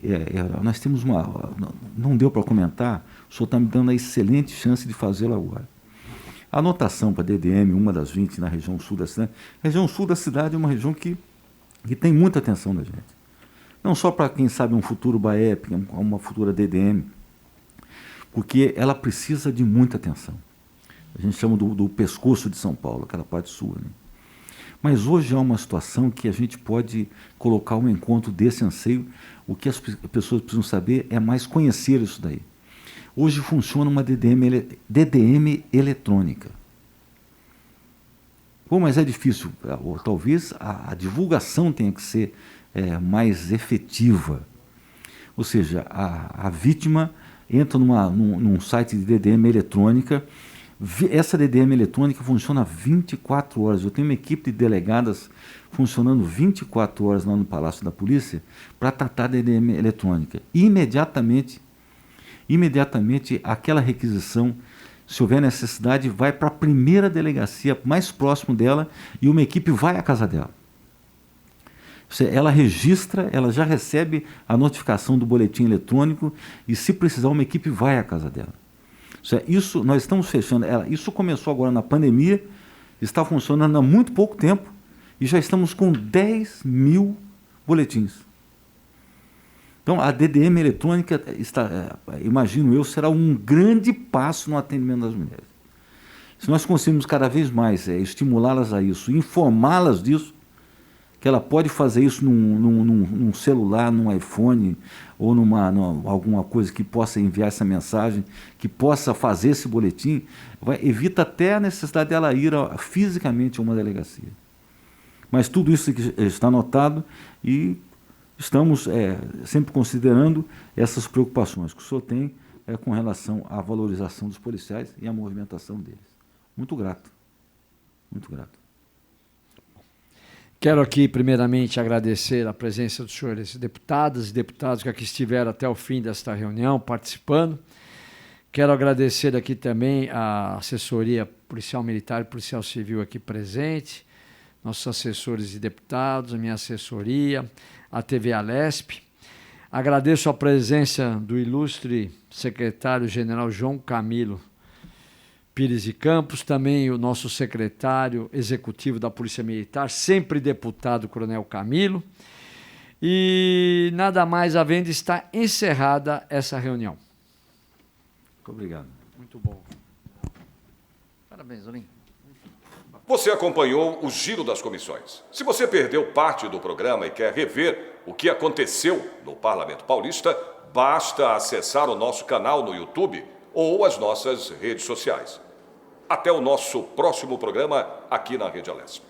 nós temos não deu para comentar, o senhor está me dando a excelente chance de fazê-lo agora. A anotação para a DDM, uma das 20 na região sul da cidade, a região sul da cidade é uma região que que tem muita atenção da gente. Não só para, quem sabe, um futuro BAEP, uma futura DDM, porque ela precisa de muita atenção. A gente chama do pescoço de São Paulo, aquela parte sua, né? Mas hoje há uma situação que a gente pode colocar um encontro desse anseio. O que as pessoas precisam saber é mais conhecer isso daí. Hoje funciona uma DDM eletrônica. Pô, mas é difícil. Ou, talvez a divulgação tenha que ser mais efetiva. Ou seja, a vítima entra num site de DDM eletrônica. Essa DDM eletrônica funciona 24 horas. Eu tenho uma equipe de delegadas funcionando 24 horas lá no Palácio da Polícia para tratar da DDM eletrônica. E imediatamente aquela requisição, se houver necessidade, vai para a primeira delegacia mais próximo dela e uma equipe vai à casa dela. Ela registra, ela já recebe a notificação do boletim eletrônico e, se precisar, uma equipe vai à casa dela. Isso nós estamos fechando. Isso começou agora na pandemia, está funcionando há muito pouco tempo e já estamos com 10 mil boletins. Então, a DDM eletrônica, imagino eu, será um grande passo no atendimento das mulheres. Se nós conseguirmos cada vez mais estimulá-las a isso, informá-las disso, que ela pode fazer isso num celular, num iPhone, ou alguma coisa que possa enviar essa mensagem, que possa fazer esse boletim, evita até a necessidade dela ir fisicamente a uma delegacia. Mas tudo isso está anotado e estamos sempre considerando essas preocupações que o senhor tem com relação à valorização dos policiais e à movimentação deles. Muito grato. Muito grato. Quero aqui, primeiramente, agradecer a presença dos senhores deputadas e deputados que aqui estiveram até o fim desta reunião, participando. Quero agradecer aqui também a assessoria policial militar e policial civil aqui presente, nossos assessores e deputados, a minha assessoria, a TV Alesp. Agradeço a presença do ilustre secretário-general João Camilo Pires de Campos, também o nosso secretário executivo da Polícia Militar, sempre deputado Coronel Camilo. E nada mais havendo, está encerrada essa reunião. Muito obrigado. Muito bom. Parabéns, Olim. Você acompanhou o Giro das Comissões. Se você perdeu parte do programa e quer rever o que aconteceu no Parlamento Paulista, basta acessar o nosso canal no YouTube ou as nossas redes sociais. Até o nosso próximo programa aqui na Rede Alesp.